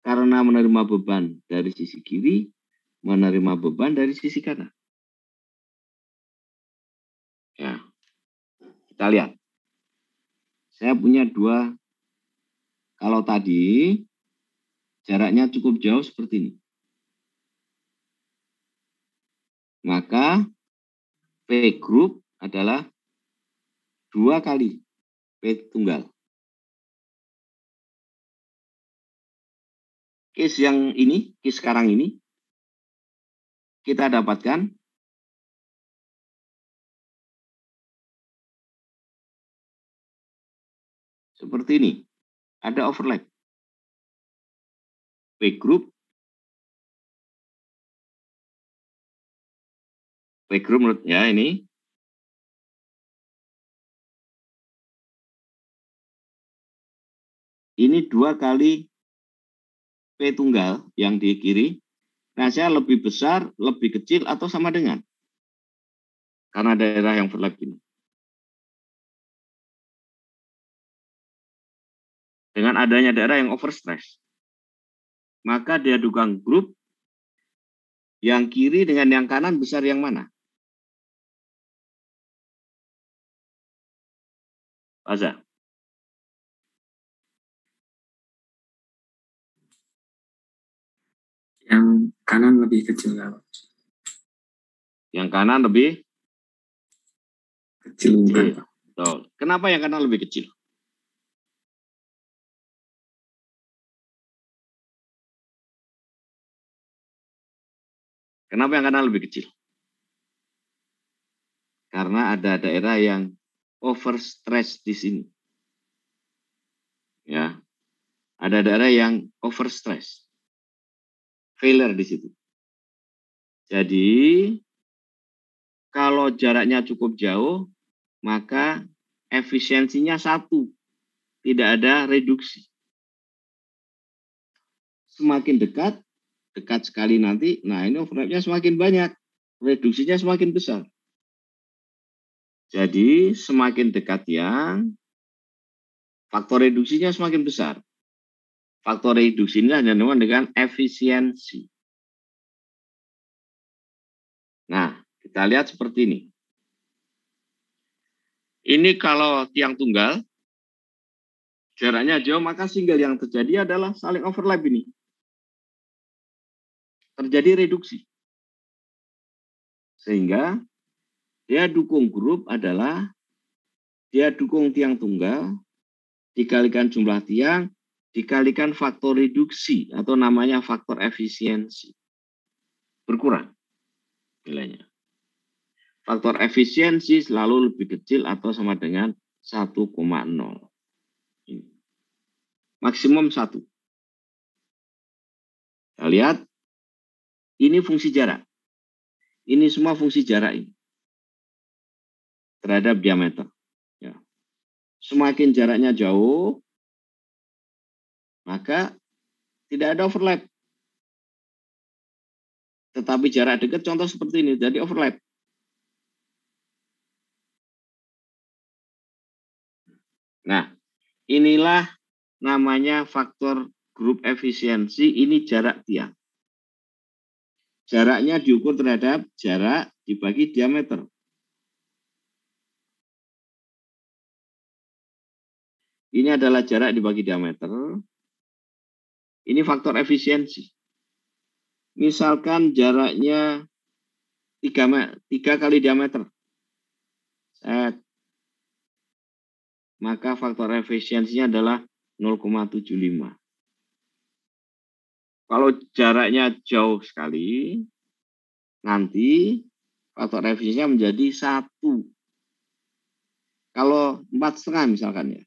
Karena menerima beban dari sisi kiri, menerima beban dari sisi kanan. Ya, kita lihat. Saya punya dua, kalau tadi jaraknya cukup jauh seperti ini. Maka P group adalah 2 kali P tunggal. Case yang ini, case sekarang ini, kita dapatkan seperti ini. Ada overlap. P group menurut ya ini. Ini 2 kali P tunggal yang di kiri. Nah, saya lebih besar, lebih kecil, atau sama dengan. Karena daerah yang overlap ini. Dengan adanya daerah yang overstress, maka daya dukung grup yang kiri dengan yang kanan besar yang mana? Faza. Yang kanan lebih kecil nggak, Pak? Yang kanan lebih Kecil bukan, kecil. Pak? Betul. Kenapa yang kanan lebih kecil? Kenapa yang kanan lebih kecil? Karena ada daerah yang overstress di sini. Ya, ada daerah yang overstress, failure di situ. Jadi kalau jaraknya cukup jauh, maka efisiensinya 1, tidak ada reduksi. Semakin dekat, dekat sekali nanti, nah ini overlapnya semakin banyak, reduksinya semakin besar. Jadi semakin dekat yang faktor reduksinya semakin besar. Faktor reduksi ini hanya dengan efisiensi. Nah, kita lihat seperti ini. Ini kalau tiang tunggal, jaraknya jauh, maka single yang terjadi adalah saling overlap ini. Terjadi reduksi. Sehingga dia dukung grup adalah, dia dukung tiang tunggal, dikalikan jumlah tiang, dikalikan faktor reduksi, atau namanya faktor efisiensi. Berkurang nilainya. Faktor efisiensi selalu lebih kecil atau sama dengan 1,0. Maksimum 1. Kita lihat, ini fungsi jarak. Ini semua fungsi jarak ini terhadap diameter. Ya. Semakin jaraknya jauh, maka tidak ada overlap. Tetapi jarak dekat contoh seperti ini, jadi overlap. Nah, inilah namanya faktor grup efisiensi, ini jarak tiang. Jaraknya diukur terhadap jarak dibagi diameter. Ini adalah jarak dibagi diameter. Ini faktor efisiensi. Misalkan jaraknya 3 kali diameter. Maka faktor efisiensinya adalah 0,75. Kalau jaraknya jauh sekali, nanti faktor efisiensinya menjadi 1. Kalau 4,5 misalkan ya,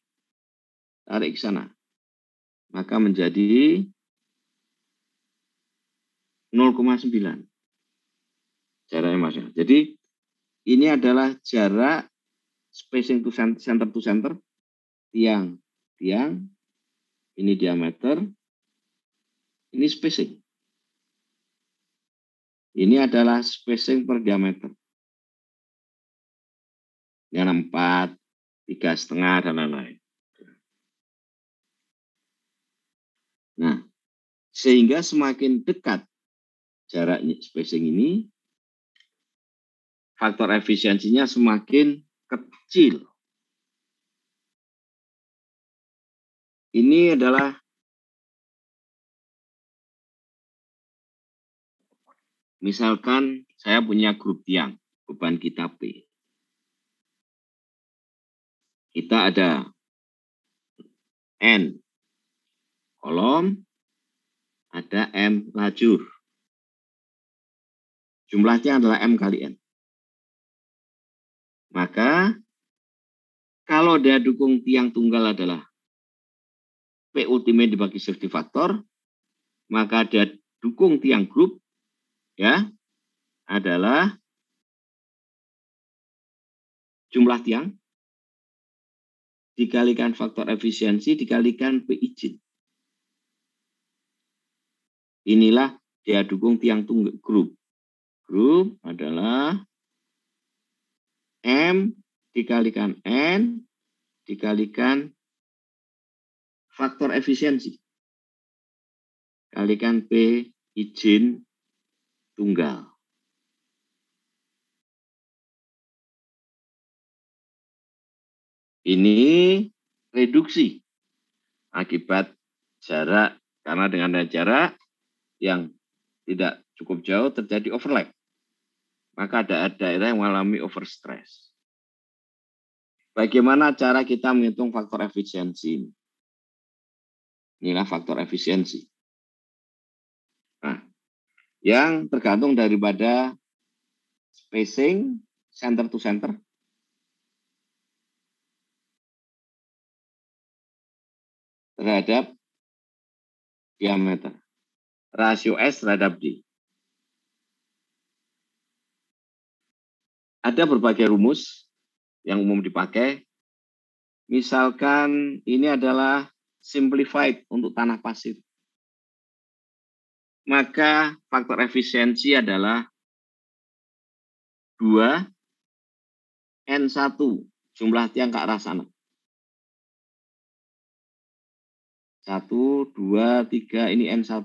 tarik ke sana, maka menjadi 0,9. Jaraknya Mas. Jadi ini adalah jarak spacing to center to center, tiang, ini diameter, ini spacing. Ini adalah spacing per diameter. Yang 4, 3,5, dan lain-lain. Nah, sehingga semakin dekat jaraknya spacing ini, faktor efisiensinya semakin kecil. Ini adalah misalkan saya punya grup tiang, beban kita P. Kita ada N kolom, ada M lajur. Jumlahnya adalah M kali N. Maka kalau dia dukung tiang tunggal adalah P ultimate dibagi safety factor, maka dia dukung tiang grup ya adalah jumlah tiang dikalikan faktor efisiensi dikalikan P izin. Inilah dia dukung tiang tunggal grup. Grup adalah M dikalikan N dikalikan faktor efisiensi kalikan P izin tunggal. Ini reduksi akibat jarak, karena dengan ada jarak yang tidak cukup jauh terjadi overlap. Maka ada daerah yang mengalami overstress. Bagaimana cara kita menghitung faktor efisiensi ini? Inilah faktor efisiensi. Nah, yang tergantung daripada spacing center to center terhadap diameter. Rasio S terhadap D. Ada berbagai rumus yang umum dipakai. Misalkan ini adalah simplified untuk tanah pasir. Maka faktor efisiensi adalah 2N1 jumlah tiang ke arah sana. 1, 2, 3, ini N1.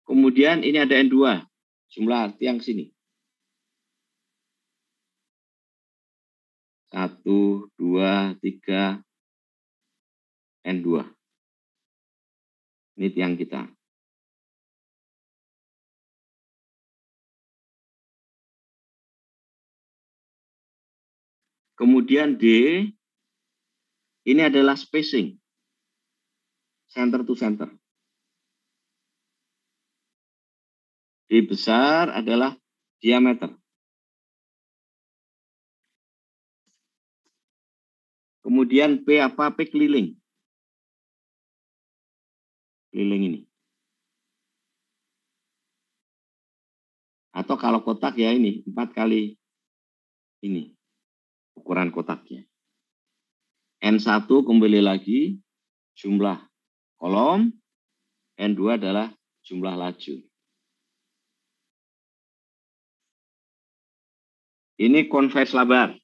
Kemudian ini ada N2, jumlah tiang sini. 1, 2, 3, N2. Ini tiang kita. Kemudian D, ini adalah spacing. Center to center. D besar adalah diameter. Kemudian P apa? P keliling. Keliling ini. Atau kalau kotak ya ini, 4 kali ini. Ukuran kotaknya. N1 kembali lagi, jumlah kolom. N2 adalah jumlah lajur. Ini konvers labar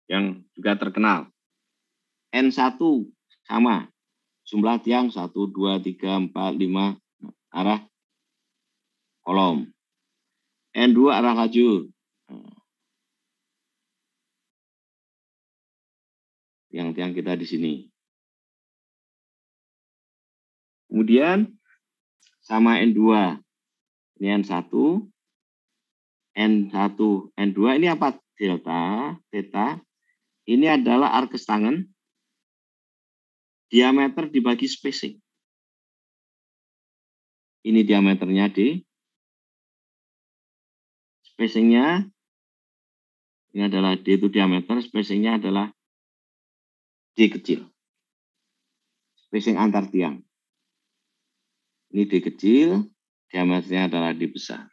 yang juga terkenal. N1 sama. Jumlah tiang 1, 2, 3, 4, 5 arah kolom. N2 arah lajur. Tiang-tiang kita di sini. Kemudian sama N2. Ini N1. N1, N2 ini apa? Delta, theta. Ini adalah arkes tangan. Diameter dibagi spacing. Ini diameternya D. Spacingnya, ini adalah D itu diameter, spacingnya adalah D kecil. Spacing antar tiang. Ini D kecil, diameternya adalah D besar.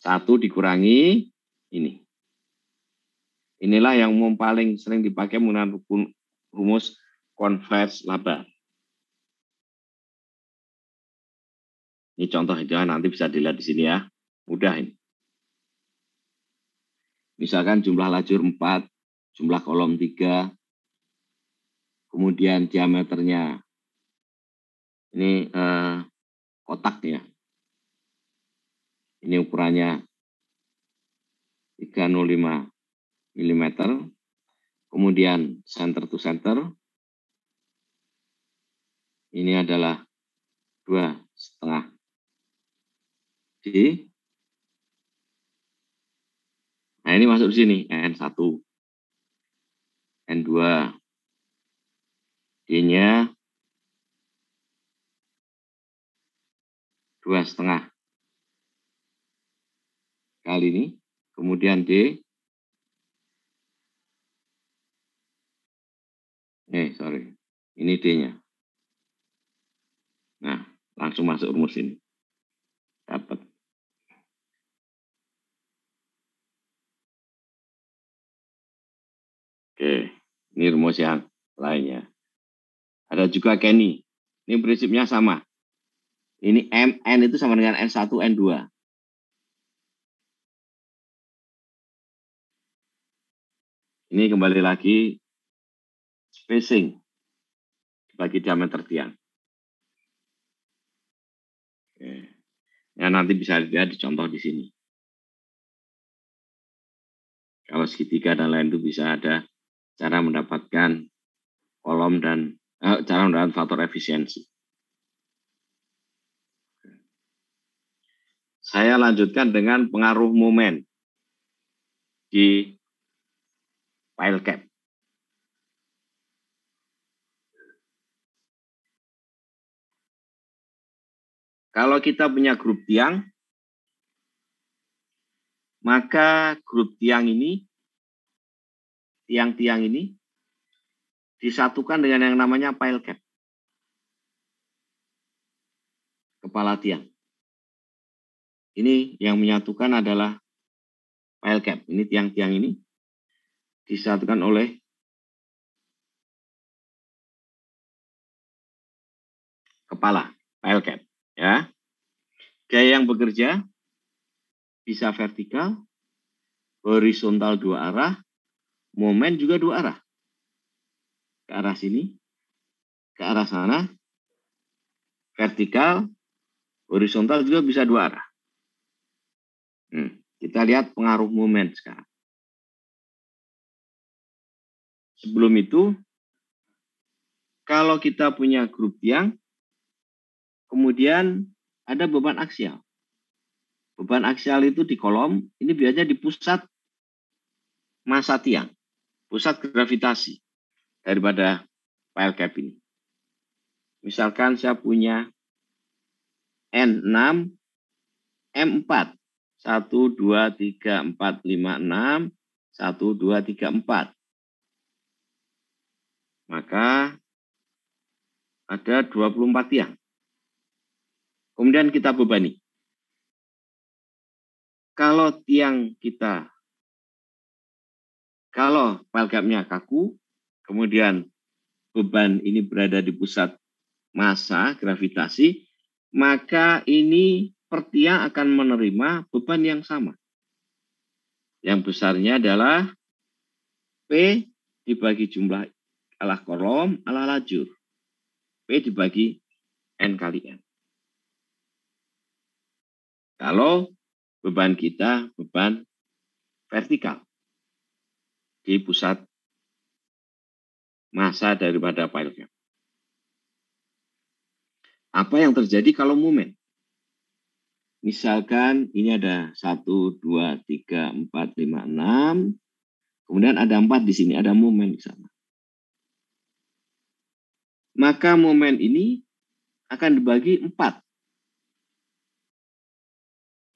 1 dikurangi ini. Inilah yang paling sering dipakai menggunakan rumus konvers labar. Ini contoh aja, nanti bisa dilihat di sini ya. Mudah ini. Misalkan jumlah lajur 4, jumlah kolom 3, kemudian diameternya ini kotaknya. Ini ukurannya 305 mm. Kemudian center to center. Ini adalah 2,5 D. Nah, ini masuk di sini, N1, N2, D-nya 2,5 kali ini, kemudian D, ini D-nya. Nah, langsung masuk rumus ini. Dapat. Oke, ini rumus yang lainnya. Ada juga Kenny. Ini prinsipnya sama. Ini MN itu sama dengan N1, N2. Ini kembali lagi spacing bagi diameter tiang. Oke. Ya, nanti bisa dilihat di contoh di sini. Kalau segitiga dan lain itu bisa ada cara mendapatkan kolom dan cara mendapatkan faktor efisiensi. Saya lanjutkan dengan pengaruh momen di file cap. Kalau kita punya grup tiang, maka grup tiang ini, tiang-tiang ini, disatukan dengan yang namanya pile cap. Kepala tiang. Ini yang menyatukan adalah pile cap. Ini tiang-tiang ini disatukan oleh kepala pile cap. Ya. Gaya yang bekerja bisa vertikal, horizontal dua arah, momen juga dua arah. Ke arah sini, ke arah sana, vertikal, horizontal juga bisa dua arah. Kita lihat pengaruh momen sekarang. Sebelum itu, kalau kita punya grup tiang, kemudian ada beban aksial. Beban aksial itu di kolom, ini biasanya di pusat massa tiang, pusat gravitasi daripada pile cap ini. Misalkan saya punya N6, M4, 1, 2, 3, 4, 5, 6, 1, 2, 3, 4. Maka ada 24 tiang. Kemudian kita bebani. Kalau tiang kita, kalau pile cap-nya kaku, kemudian beban ini berada di pusat massa gravitasi, maka ini per tiang akan menerima beban yang sama. Yang besarnya adalah P dibagi jumlah alah kolom, alah lajur. P dibagi N kali N. Kalau beban kita beban vertikal di pusat massa daripada pile cap. Apa yang terjadi kalau momen? Misalkan ini ada 1, 2, 3, 4, 5, 6. Kemudian ada 4 di sini, ada momen di sana. Maka momen ini akan dibagi 4.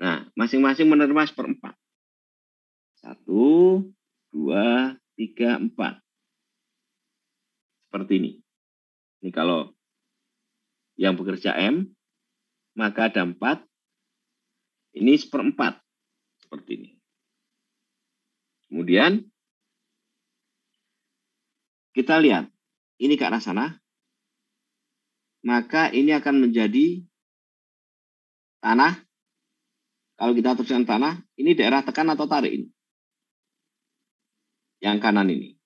Nah, masing-masing menerima 1/4. 1, 2, 3, 4. Seperti ini. Ini kalau yang bekerja M, maka ada 4. Ini 1/4. Seperti ini. Kemudian, kita lihat. Ini ke arah sana. Maka ini akan menjadi tanah. Kalau kita teruskan tanah, ini daerah tekan atau tarik ini? Yang kanan ini.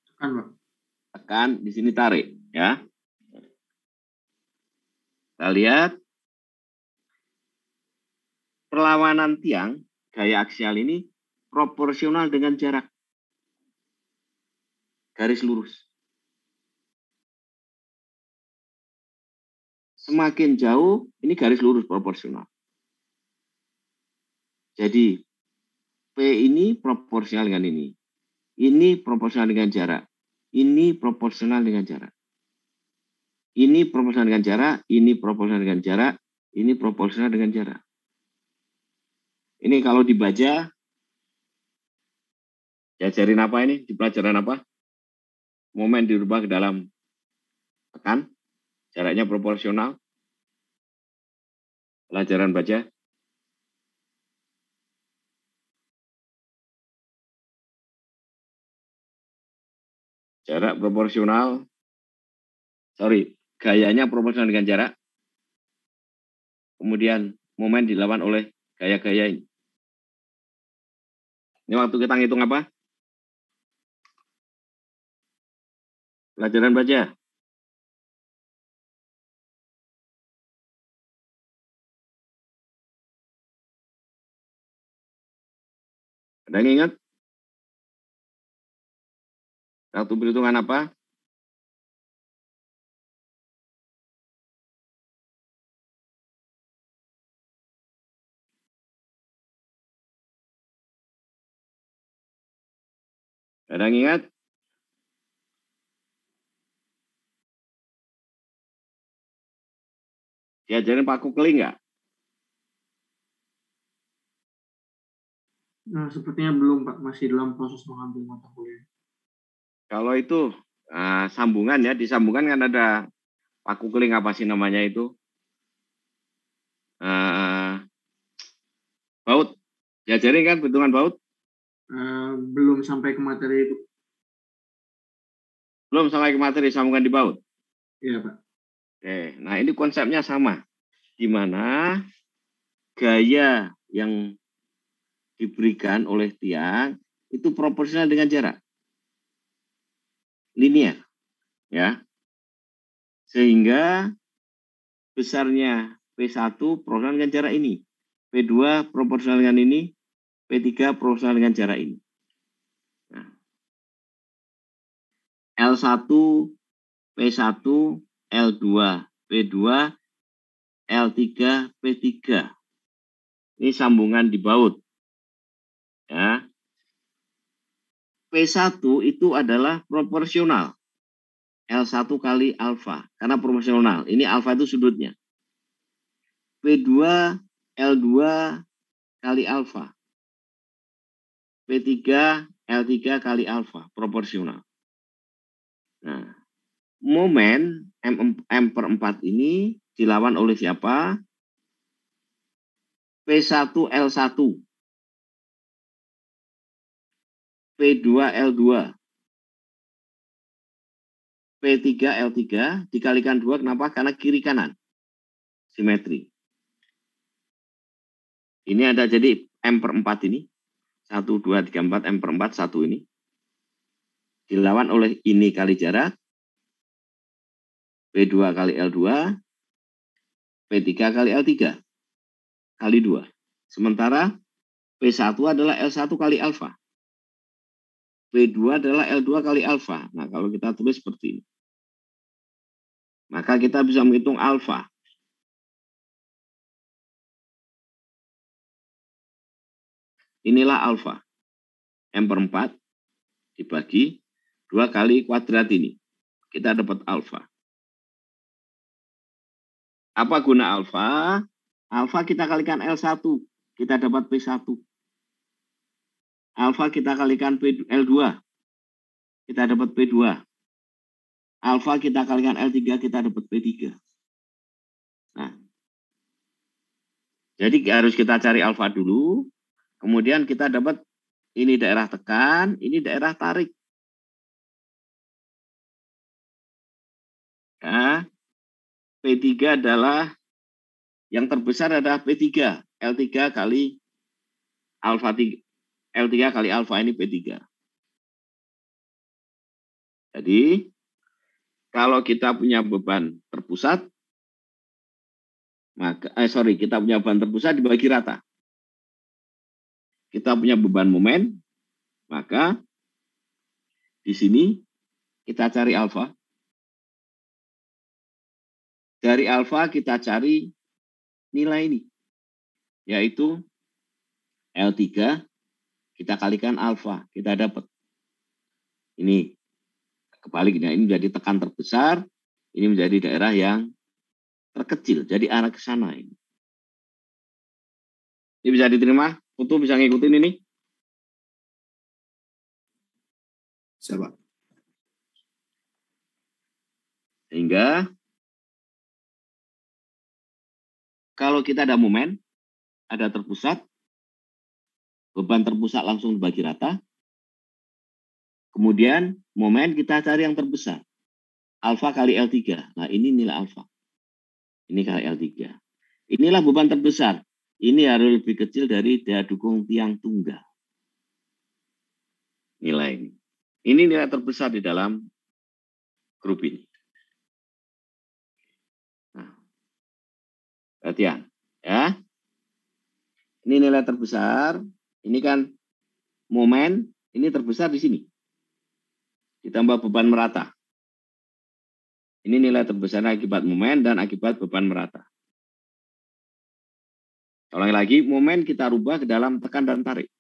Tekan, Pak. Tekan, di sini tarik. Ya. Kita lihat. Perlawanan tiang, gaya aksial ini, proporsional dengan jarak. Garis lurus. Semakin jauh, ini garis lurus proporsional. Jadi, P ini proporsional dengan ini. Ini proporsional dengan jarak. Ini proporsional dengan jarak. Ini proporsional dengan jarak. Ini proporsional dengan jarak. Ini proporsional dengan jarak. Ini kalau dibaca, diajarin apa ini? Di pelajaran apa? Momen dirubah ke dalam tekan. Jaraknya proporsional. Pelajaran baca. Jarak proporsional. Gayanya proporsional dengan jarak. Kemudian momen dilawan oleh gaya-gaya ini. Ini waktu kita ngitung apa? Pelajaran baca. Ada yang ingat? Satu perhitungan apa? Ada yang ingat? Diajarin paku keling nggak? Nah, sepertinya belum, Pak. Masih dalam proses mengambil mata kuliah. Kalau itu sambungan ya, disambungan kan ada paku keling apa sih namanya itu? Baut. Diajarin kan perhitungan baut? Belum sampai ke materi itu. Belum sampai ke materi sambungan di baut. Iya, Pak. Oke, nah ini konsepnya sama. Di mana gaya yang diberikan oleh tiang itu proporsional dengan jarak. Linear. Ya. Sehingga besarnya P1 proporsional dengan jarak ini. P2 proporsional dengan ini. P3 proporsional dengan jarak ini. Nah. L1, P1, L2, P2, L3, P3. Ini sambungan di baut. Ya. P1 itu adalah proporsional. L1 kali alfa. Karena proporsional. Ini alfa itu sudutnya. P2, L2 kali alfa. P3, L3 kali alfa. Proporsional. Nah, momen M/4 ini dilawan oleh siapa? P1, L1. P2, L2. P3, L3 dikalikan 2. Kenapa? Karena kiri kanan. Simetri. Ini ada jadi M/4 ini. 1, 2, 3, 4, M/4, 1 ini. Dilawan oleh ini kali jarak. P2 kali L2. P3 kali L3. Kali 2. Sementara P1 adalah L1 kali alfa. P2 adalah L2 kali alfa. Nah, kalau kita tulis seperti ini. Maka kita bisa menghitung alfa. Inilah alfa. M/4 dibagi 2 kali kuadrat ini. Kita dapat alfa. Apa guna alfa? Alfa kita kalikan L1. Kita dapat P1. Alfa kita kalikan L2. Kita dapat P2. Alfa kita kalikan L3. Kita dapat P3. Nah, jadi harus kita cari alfa dulu. Kemudian kita dapat ini daerah tekan, ini daerah tarik. Ya, P3 adalah yang terbesar adalah P3. L3 kali alfa 3. L3 kali alfa ini P3. Jadi, kalau kita punya beban terpusat, maka kita punya beban terpusat dibagi rata. Kita punya beban momen, maka di sini kita cari alfa. Dari alfa kita cari nilai ini, yaitu L3 kita kalikan alfa, kita dapat. Ini kebaliknya, ini menjadi tekan terbesar, ini menjadi daerah yang terkecil, jadi arah ke sana ini. Ini bisa diterima? Putu bisa ngikutin ini? Siapa? Sehingga kalau kita ada momen, ada terpusat, beban terpusat langsung dibagi rata. Kemudian momen kita cari yang terbesar. Alfa kali L3. Nah, ini nilai alfa. Ini kali L3. Inilah beban terbesar. Ini harus lebih kecil dari daya dukung tiang tunggal. Nilai ini. Ini nilai terbesar di dalam grup ini. Nah, perhatian. Ya. Ini nilai terbesar. Ini kan momen. Ini terbesar di sini. ditambah beban merata. Ini nilai terbesar akibat momen dan akibat beban merata. Ulangi lagi, momen kita rubah ke dalam tekan dan tarik.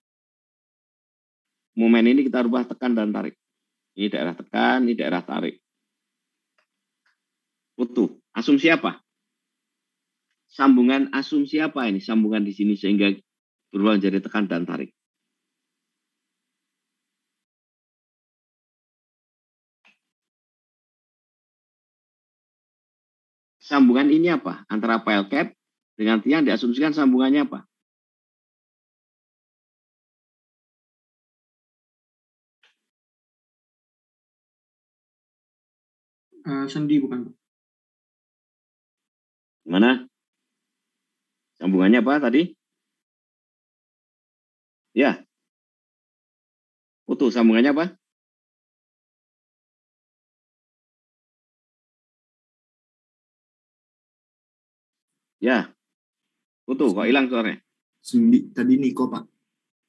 Momen ini kita rubah tekan dan tarik. Ini daerah tekan, ini daerah tarik. Utuh. Asumsi apa? Sambungan asumsi apa ini? Sambungan di sini sehingga berubah menjadi tekan dan tarik. Sambungan ini apa? Antara pile cap dengan tiang diasumsikan sambungannya apa? Sendi bukan, Pak? Gimana? Sambungannya apa tadi? Ya. Utuh, sambungannya apa? Ya. Utuh, kok hilang suaranya? Sendi, tadi Niko, Pak.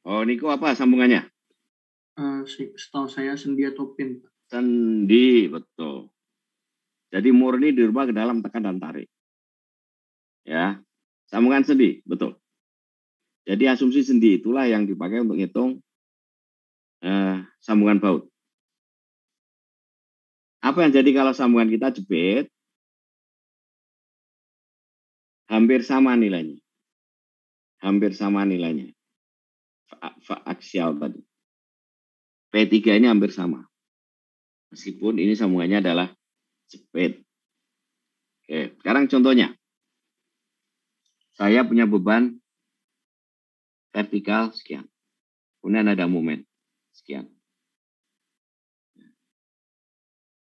Oh, Niko apa sambungannya? Setahu saya sendi atau pin, Pak. Sendi, betul. Jadi murni dirubah ke dalam tekan dan tarik. Ya. Sambungan sendi, betul. Jadi asumsi sendi itulah yang dipakai untuk hitung sambungan baut. Apa yang jadi kalau sambungan kita jepit? Hampir sama nilainya. Hampir sama nilainya. Aksial tadi. P3 ini hampir sama. Meskipun ini sambungannya adalah jepit. Oke, sekarang contohnya. Saya punya beban vertikal sekian. Kemudian ada momen sekian.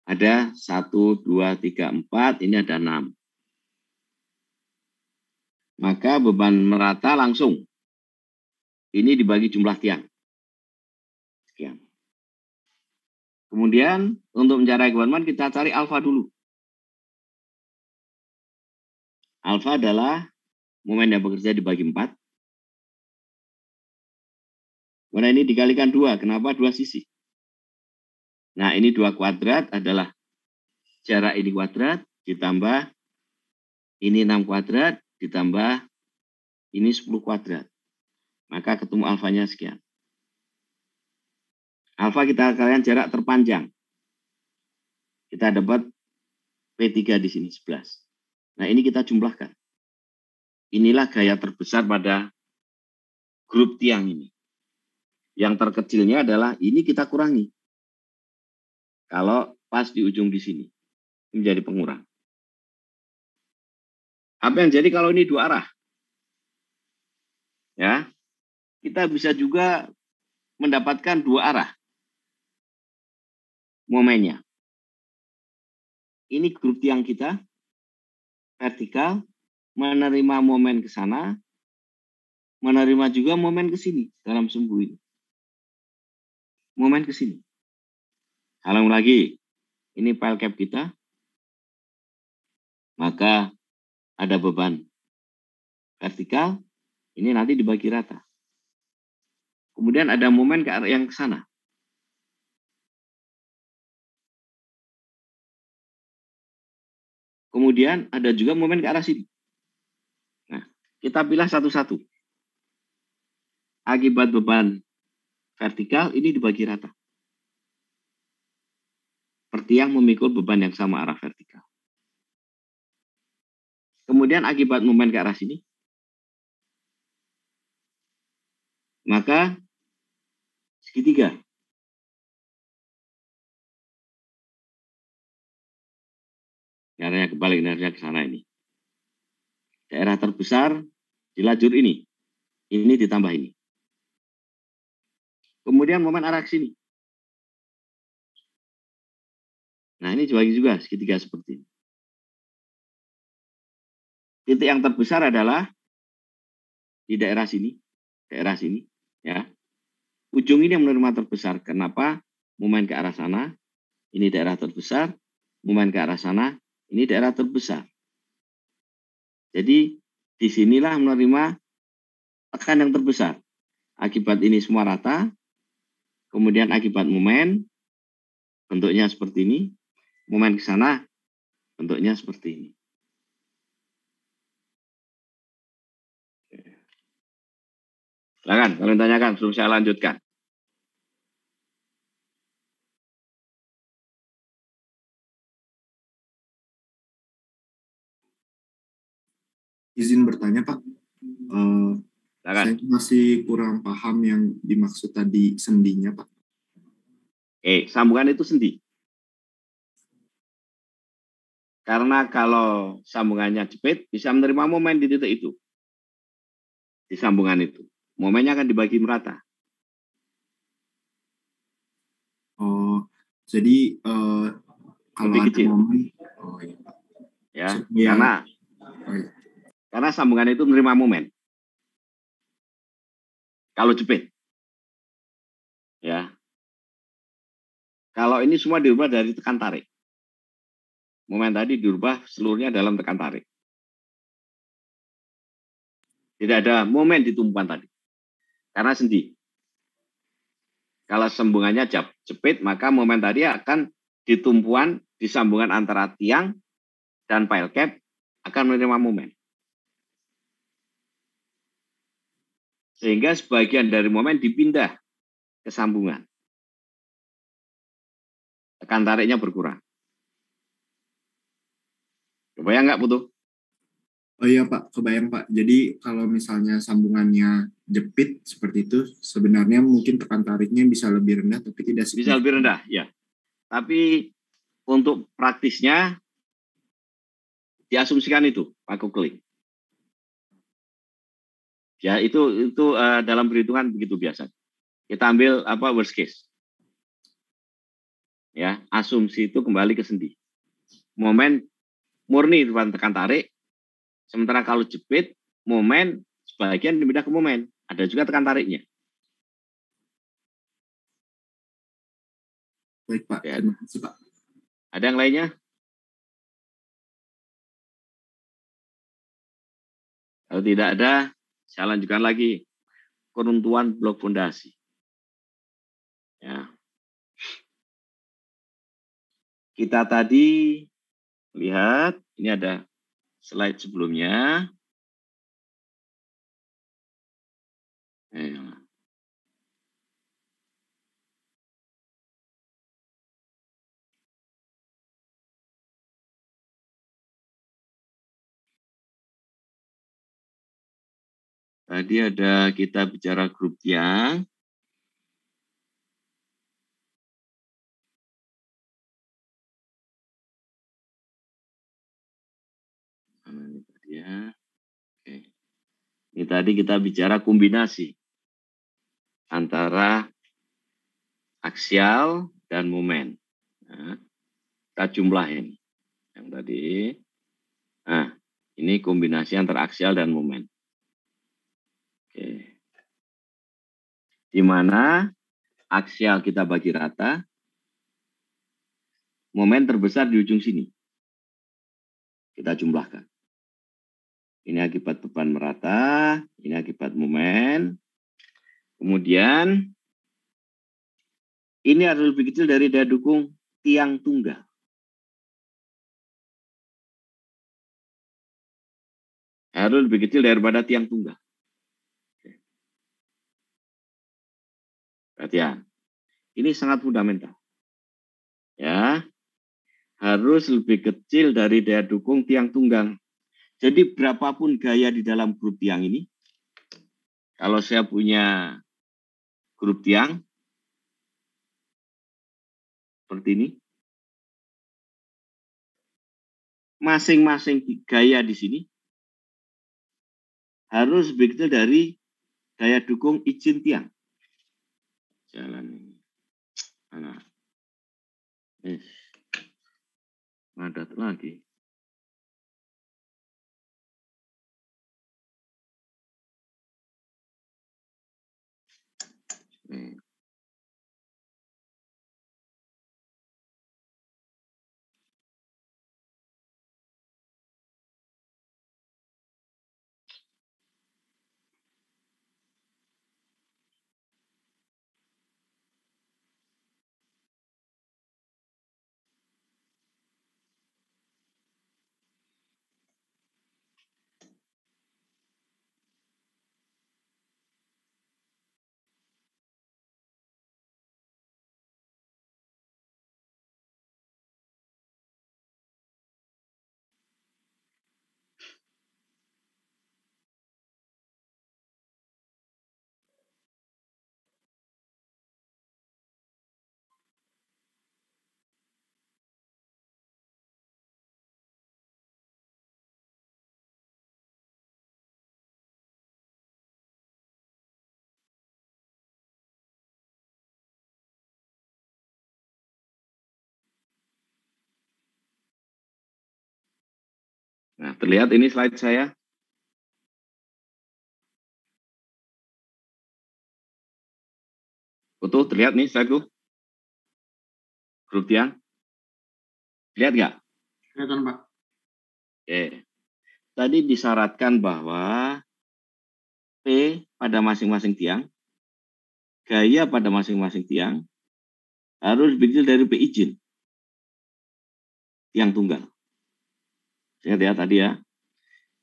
Ada 1, 2, 3, 4, ini ada 6. Maka beban merata langsung. Ini dibagi jumlah tiang. Sekian. Kemudian untuk mencari beban kita cari alfa dulu. Alfa adalah momen yang bekerja dibagi 4. Kemudian ini dikalikan 2. Kenapa 2 sisi? Nah, ini 2 kuadrat adalah jarak ini kuadrat ditambah ini 6 kuadrat ditambah ini 10 kuadrat. Maka ketemu alfanya sekian. Alfa kita kalikan jarak terpanjang. Kita dapat P3 di sini 11. Nah, ini kita jumlahkan. Inilah gaya terbesar pada grup tiang ini. Yang terkecilnya adalah ini kita kurangi. Kalau pas di ujung di sini. Ini menjadi pengurang. Apa yang jadi kalau ini 2 arah? Ya. Kita bisa juga mendapatkan 2 arah momennya. Ini grup tiang kita vertikal menerima momen ke sana, menerima juga momen ke sini dalam sumbu ini. Momen ke sini. Halang lagi. Ini pile cap kita. Maka ada beban vertikal, ini nanti dibagi rata. Kemudian ada momen ke arah yang ke sana. Kemudian ada juga momen ke arah sini. Nah, kita pilih satu-satu. Akibat beban vertikal ini dibagi rata. Seperti yang memikul beban yang sama arah vertikal. Kemudian akibat momen ke arah sini. Maka segitiga. Caranya kebalik inersia ke sana ini. Daerah terbesar di lajur ini. Ini ditambah ini. Kemudian momen arah ke sini. Nah, ini dibagi juga segitiga seperti ini. Titik yang terbesar adalah di daerah sini. Daerah sini. Ya. Ujung ini yang menerima terbesar. Kenapa? Momen ke arah sana. Ini daerah terbesar. Momen ke arah sana. Ini daerah terbesar. Jadi, disinilah menerima tekan yang terbesar. Akibat ini semua rata. Kemudian akibat momen. bentuknya seperti ini. Momen ke sana, bentuknya seperti ini. Silakan, kalian tanyakan sebelum saya lanjutkan. Izin bertanya, Pak. Silakan. Saya masih kurang paham yang dimaksud tadi sendinya, Pak. Sambungan itu sendi. Karena kalau sambungannya jepit, bisa menerima momen di titik itu. Di sambungan itu. Momennya akan dibagi merata. Oh, jadi kalau Lebih ada kecil. momen, oh iya, Pak. Ya, Ya. karena sambungan itu menerima momen. Kalau jepit. Ya. Kalau ini semua dirubah dari tekan tarik. Momen tadi dirubah seluruhnya dalam tekan tarik. Tidak ada momen di tumpuan tadi. Karena sendi. Kalau sambungannya jepit, maka momen tadi akan di tumpuan, di sambungan antara tiang dan pile cap akan menerima momen. Sehingga sebagian dari momen dipindah ke sambungan. Tekan tariknya berkurang. Kebayang nggak, Putu? Oh iya, Pak, kebayang, Pak. Jadi kalau misalnya sambungannya jepit seperti itu, sebenarnya mungkin tekan tariknya bisa lebih rendah, tapi tidak Bisa signifikan. lebih rendah, ya. Tapi untuk praktisnya diasumsikan itu, Pak Kukling. Ya, itu dalam perhitungan begitu biasa. Kita ambil worst case. Ya, asumsi itu kembali ke sendi. Momen murni depan tekan tarik, sementara kalau jepit, momen sebagian dipindah ke momen. Ada juga tekan tariknya. Baik, Pak. Ya. Terima kasih, Pak. Ada yang lainnya? Kalau tidak ada, saya lanjutkan lagi. Keruntuhan blok fondasi. Ya. Kita tadi lihat, ini ada slide sebelumnya. Tadi ada kita bicara grup tiang. Ini tadi ya. Oke. Ini tadi kita bicara kombinasi antara aksial dan momen. Nah, kita jumlahin yang tadi. Nah, ini kombinasi antara aksial dan momen. Oke. Di mana aksial kita bagi rata, momen terbesar di ujung sini. Kita jumlahkan. Ini akibat beban merata, ini akibat momen. Kemudian, ini harus lebih kecil dari daya dukung tiang tunggal. Harus lebih kecil daripada tiang tunggal. Perhatian. Ini sangat fundamental. Ya, harus lebih kecil dari daya dukung tiang tunggal. Jadi berapapun gaya di dalam grup tiang ini, kalau saya punya grup tiang seperti ini, masing-masing gaya di sini harus lebih kecil dari daya dukung izin tiang. Jalan ini. Nah, ngadat lagi. Nah, terlihat ini slide saya. Utuh, terlihat nih slideku? Grup tiang? Lihat nggak? Kelihatan, Pak. Oke. Tadi disyaratkan bahwa P pada masing-masing tiang, gaya pada masing-masing tiang, harus lebih kecil dari P izin. Tiang tunggal. Ingat ya tadi ya.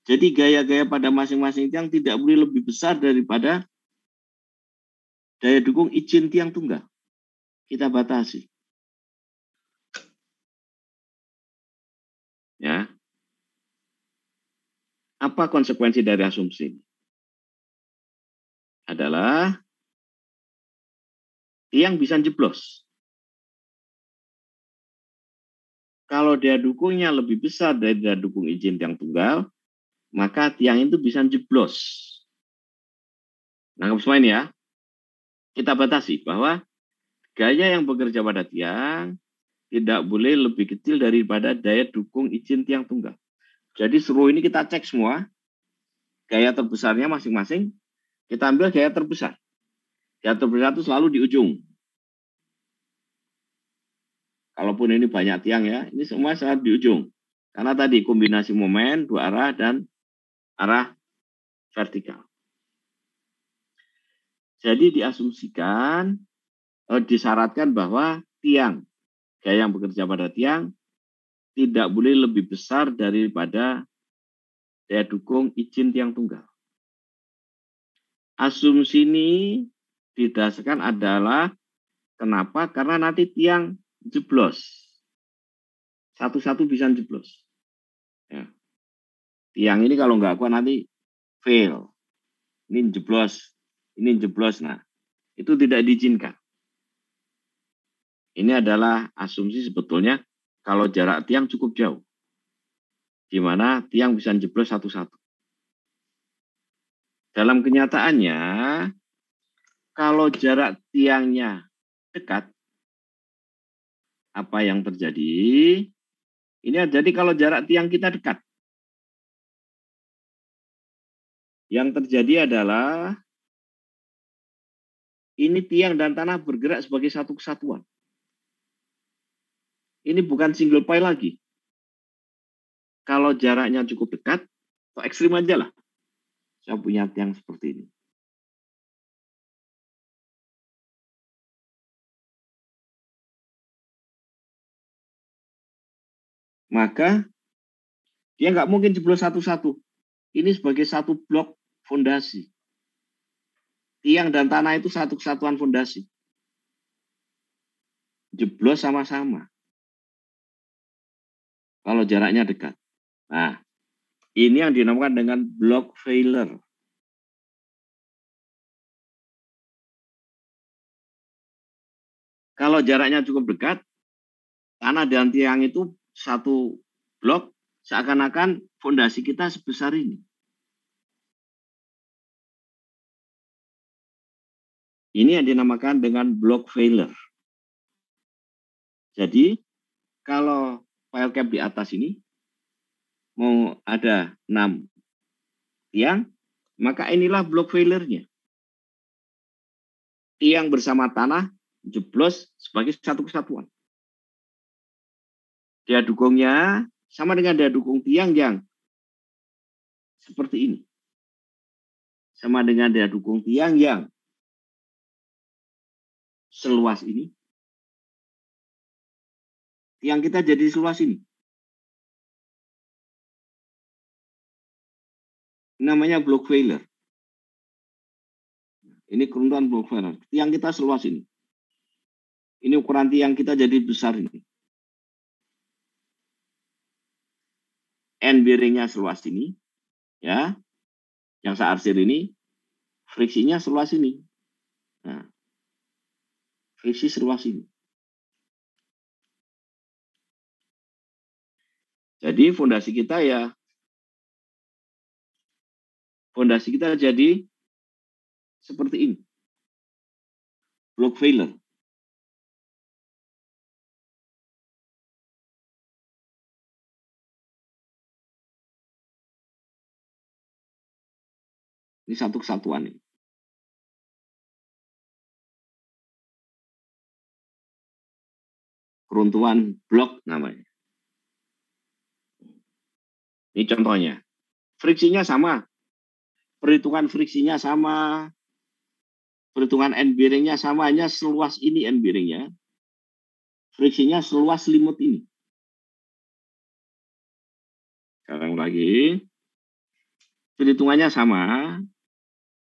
Jadi gaya-gaya pada masing-masing tiang tidak boleh lebih besar daripada daya dukung izin tiang tunggal. Kita batasi. Ya. Apa konsekuensi dari asumsi ini? Adalah tiang bisa jeblos. Kalau daya dukungnya lebih besar dari daya dukung izin tiang tunggal, maka tiang itu bisa jeblos. Nangkep semua ini ya. Kita batasi bahwa gaya yang bekerja pada tiang tidak boleh lebih kecil daripada daya dukung izin tiang tunggal. Jadi seluruh ini kita cek semua. Gaya terbesarnya masing-masing. Kita ambil gaya terbesar. Gaya terbesar itu selalu di ujung. Kalaupun ini banyak tiang ya, ini semua selalu di ujung. Karena tadi kombinasi momen, dua arah, dan arah vertikal. Jadi diasumsikan, disyaratkan bahwa tiang, gaya yang bekerja pada tiang, tidak boleh lebih besar daripada daya dukung izin tiang tunggal. Asumsi ini didasarkan adalah kenapa? Karena nanti tiang jeblos. Satu-satu bisa jeblos. Ya. Tiang ini kalau nggak kuat nanti fail. Ini jeblos. Ini jeblos. Nah, itu tidak diizinkan. Ini adalah asumsi sebetulnya kalau jarak tiang cukup jauh. Di mana tiang bisa jeblos satu-satu. Dalam kenyataannya, kalau jarak tiangnya dekat, apa yang terjadi? Ini jadi kalau jarak tiang kita dekat. Yang terjadi adalah ini tiang dan tanah bergerak sebagai satu kesatuan. Ini bukan single pile lagi. Kalau jaraknya cukup dekat, atau ekstrim aja lah. Saya punya tiang seperti ini. Maka dia nggak mungkin jeblos satu-satu. Ini sebagai satu blok fondasi. Tiang dan tanah itu satu kesatuan fondasi. Jeblos sama-sama. Kalau jaraknya dekat. Nah, ini yang dinamakan dengan block failure. Kalau jaraknya cukup dekat, tanah dan tiang itu satu blok, seakan-akan fondasi kita sebesar ini. Ini yang dinamakan dengan block failure. Jadi, kalau file cap di atas ini, mau ada 6 tiang, maka inilah block failure-nya. Tiang bersama tanah jeblos sebagai satu kesatuan. Daya dukungnya sama dengan daya dukung tiang yang seperti ini. Sama dengan daya dukung tiang yang seluas ini. Tiang kita jadi seluas ini. Namanya block failure. Ini keruntuhan block failure. Tiang kita seluas ini. Ini ukuran tiang kita jadi besar ini. End bearingnya seluas ini. Ya. Yang searsir ini. Friksinya seluas ini. Nah. Friksi seluas ini. Jadi fondasi kita ya. Fondasi kita jadi seperti ini. Block failure. Ini satu kesatuan ini. Keruntuhan blok namanya. Ini contohnya. Friksinya sama. Perhitungan friksinya sama. Perhitungan end bearingnya sama. Hanya seluas ini end bearingnya. Friksinya seluas selimut ini. Sekarang lagi. Perhitungannya sama.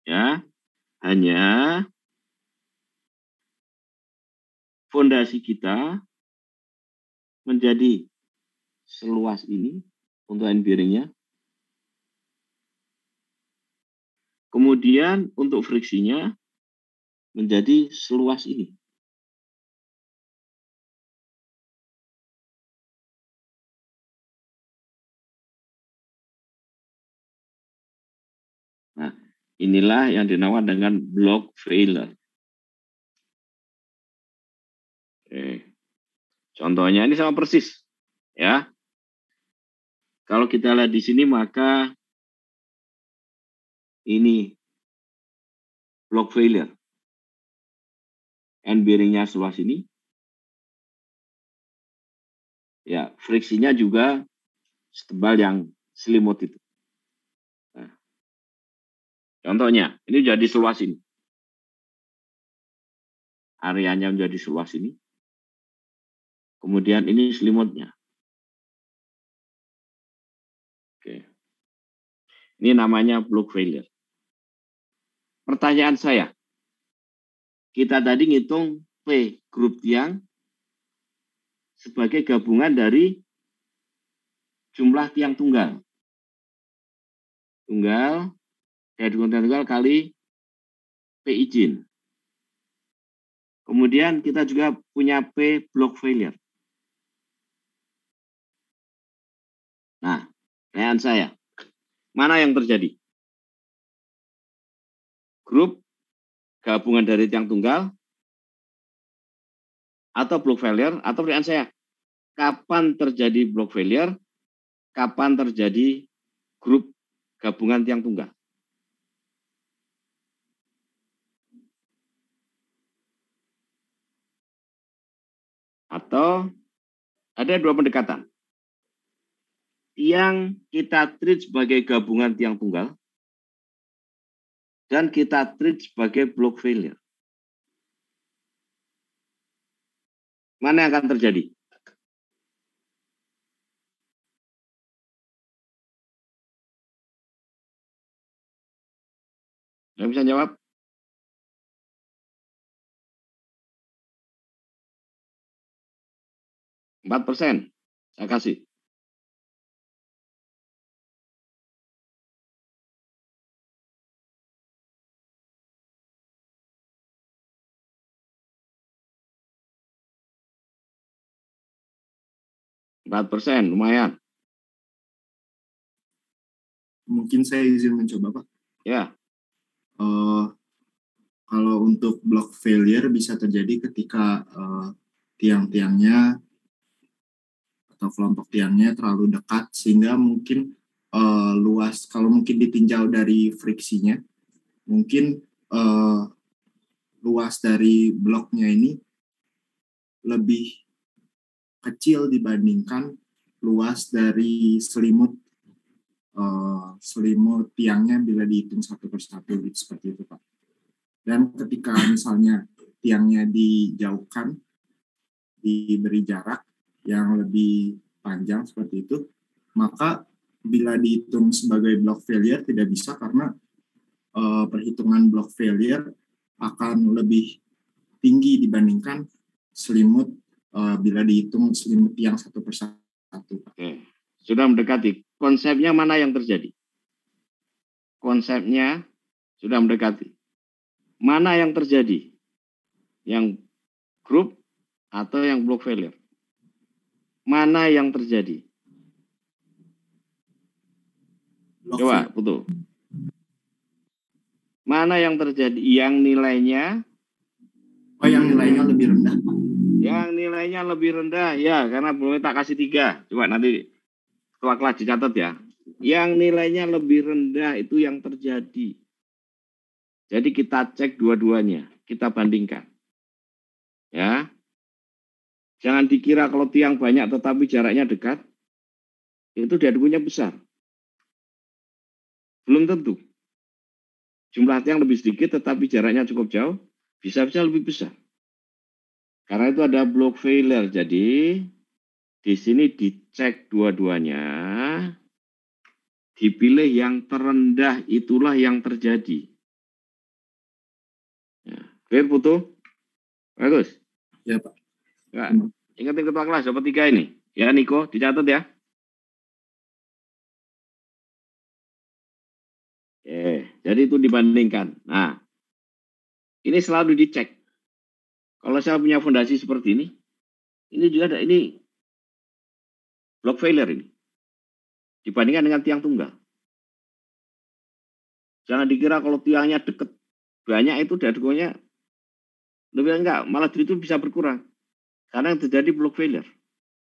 Ya. Hanya fondasi kita menjadi seluas ini untuk end bearingnya. Kemudian untuk friksinya menjadi seluas ini. Nah, inilah yang dinamakan dengan block failure. Oke. Contohnya ini sama persis, ya. Kalau kita lihat di sini maka ini block failure. End bearingnya seluas ini. Ya, friksinya juga setebal yang selimut itu. Nah, contohnya, ini jadi seluas ini. Areanya menjadi seluas ini. Kemudian ini selimutnya. Oke. Ini namanya block failure. Pertanyaan saya, kita tadi ngitung P grup tiang sebagai gabungan dari jumlah tiang tunggal. Tunggal, dari tiang tunggal kali P izin. Kemudian kita juga punya P block failure. Nah, pertanyaan saya, mana yang terjadi? Grup gabungan dari tiang tunggal atau block failure, atau pertanyaan saya, kapan terjadi block failure, kapan terjadi grup gabungan tiang tunggal? Atau ada dua pendekatan. Yang kita treat sebagai gabungan tiang tunggal dan kita treat sebagai block failure. Mana yang akan terjadi? Yang bisa jawab? %4. Saya kasih. %4, lumayan. Mungkin saya izin mencoba, Pak. Ya. Kalau untuk block failure bisa terjadi ketika tiang-tiangnya atau kelompok tiangnya terlalu dekat sehingga mungkin luas, kalau mungkin ditinjau dari friksinya, mungkin luas dari bloknya ini lebih kecil dibandingkan luas dari selimut tiangnya bila dihitung satu persatu gitu, seperti itu, Pak. Dan ketika misalnya tiangnya dijauhkan, diberi jarak yang lebih panjang seperti itu, maka bila dihitung sebagai block failure tidak bisa karena perhitungan block failure akan lebih tinggi dibandingkan selimut bila dihitung selimut tiang satu persatu. Oke. Sudah mendekati. Konsepnya mana yang terjadi? Konsepnya sudah mendekati. Mana yang terjadi? Yang grup atau yang block failure? Mana yang terjadi? Block Coba, failure. Putu. Mana yang terjadi? Yang nilainya? Oh, yang nilainya lebih rendah, Pak. Yang nilainya lebih rendah, ya, karena belum tak kasih 3. Coba nanti kelas dicatat ya. Yang nilainya lebih rendah itu yang terjadi. Jadi kita cek dua-duanya, kita bandingkan. Ya. Jangan dikira kalau tiang banyak tetapi jaraknya dekat, itu diadukannya besar. Belum tentu. Jumlah tiang lebih sedikit tetapi jaraknya cukup jauh, bisa-bisa lebih besar. Karena itu ada block failure. Jadi di sini dicek dua-duanya, dipilih yang terendah, itulah yang terjadi. Ya. Clear, Putu? Bagus. Ya, Pak. Ya. Ingatin ketua kelas, dapat 3 ini. Ya, Niko, dicatat ya. Jadi itu dibandingkan. Nah, ini selalu dicek. Kalau saya punya fondasi seperti ini juga ada, ini block failure ini. Dibandingkan dengan tiang tunggal. Jangan dikira kalau tiangnya dekat, banyak itu diadukannya lebih enggak, malah itu bisa berkurang. Karena yang terjadi block failure.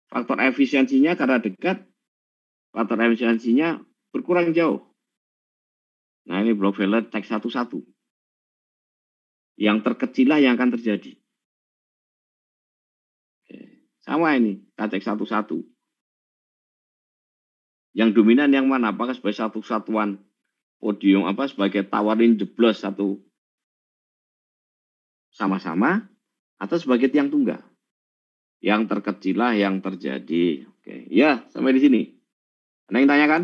Faktor efisiensinya karena dekat, faktor efisiensinya berkurang jauh. Nah ini block failure, cek satu-satu. Yang terkecil lah yang akan terjadi. Sama ini, kita cek satu-satu. Yang dominan yang mana? Apakah sebagai satu satuan podium, sebagai tawarin jeblos satu sama-sama, atau sebagai tiang tunggal? Yang terkecil lah yang terjadi. Oke, ya sampai di sini. Ada yang tanyakan?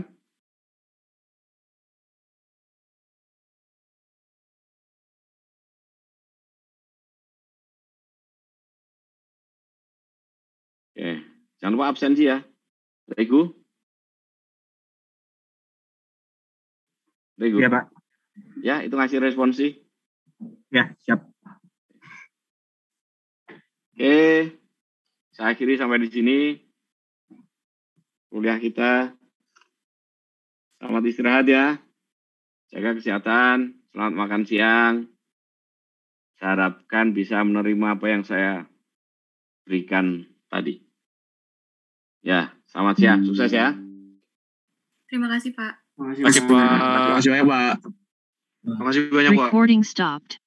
Oke, jangan lupa absensi ya. Regu? Ya, Pak. Ya, itu ngasih responsi. Ya, siap. Oke, saya akhiri sampai di sini kuliah kita. Selamat istirahat ya. Jaga kesehatan, selamat makan siang. Saya harapkan bisa menerima apa yang saya berikan tadi. Ya, selamat siang, sukses ya. Terima kasih, Pak. Terima kasih, Pak. Terima kasih banyak, Pak. Terima kasih banyak, Pak. Recording stopped.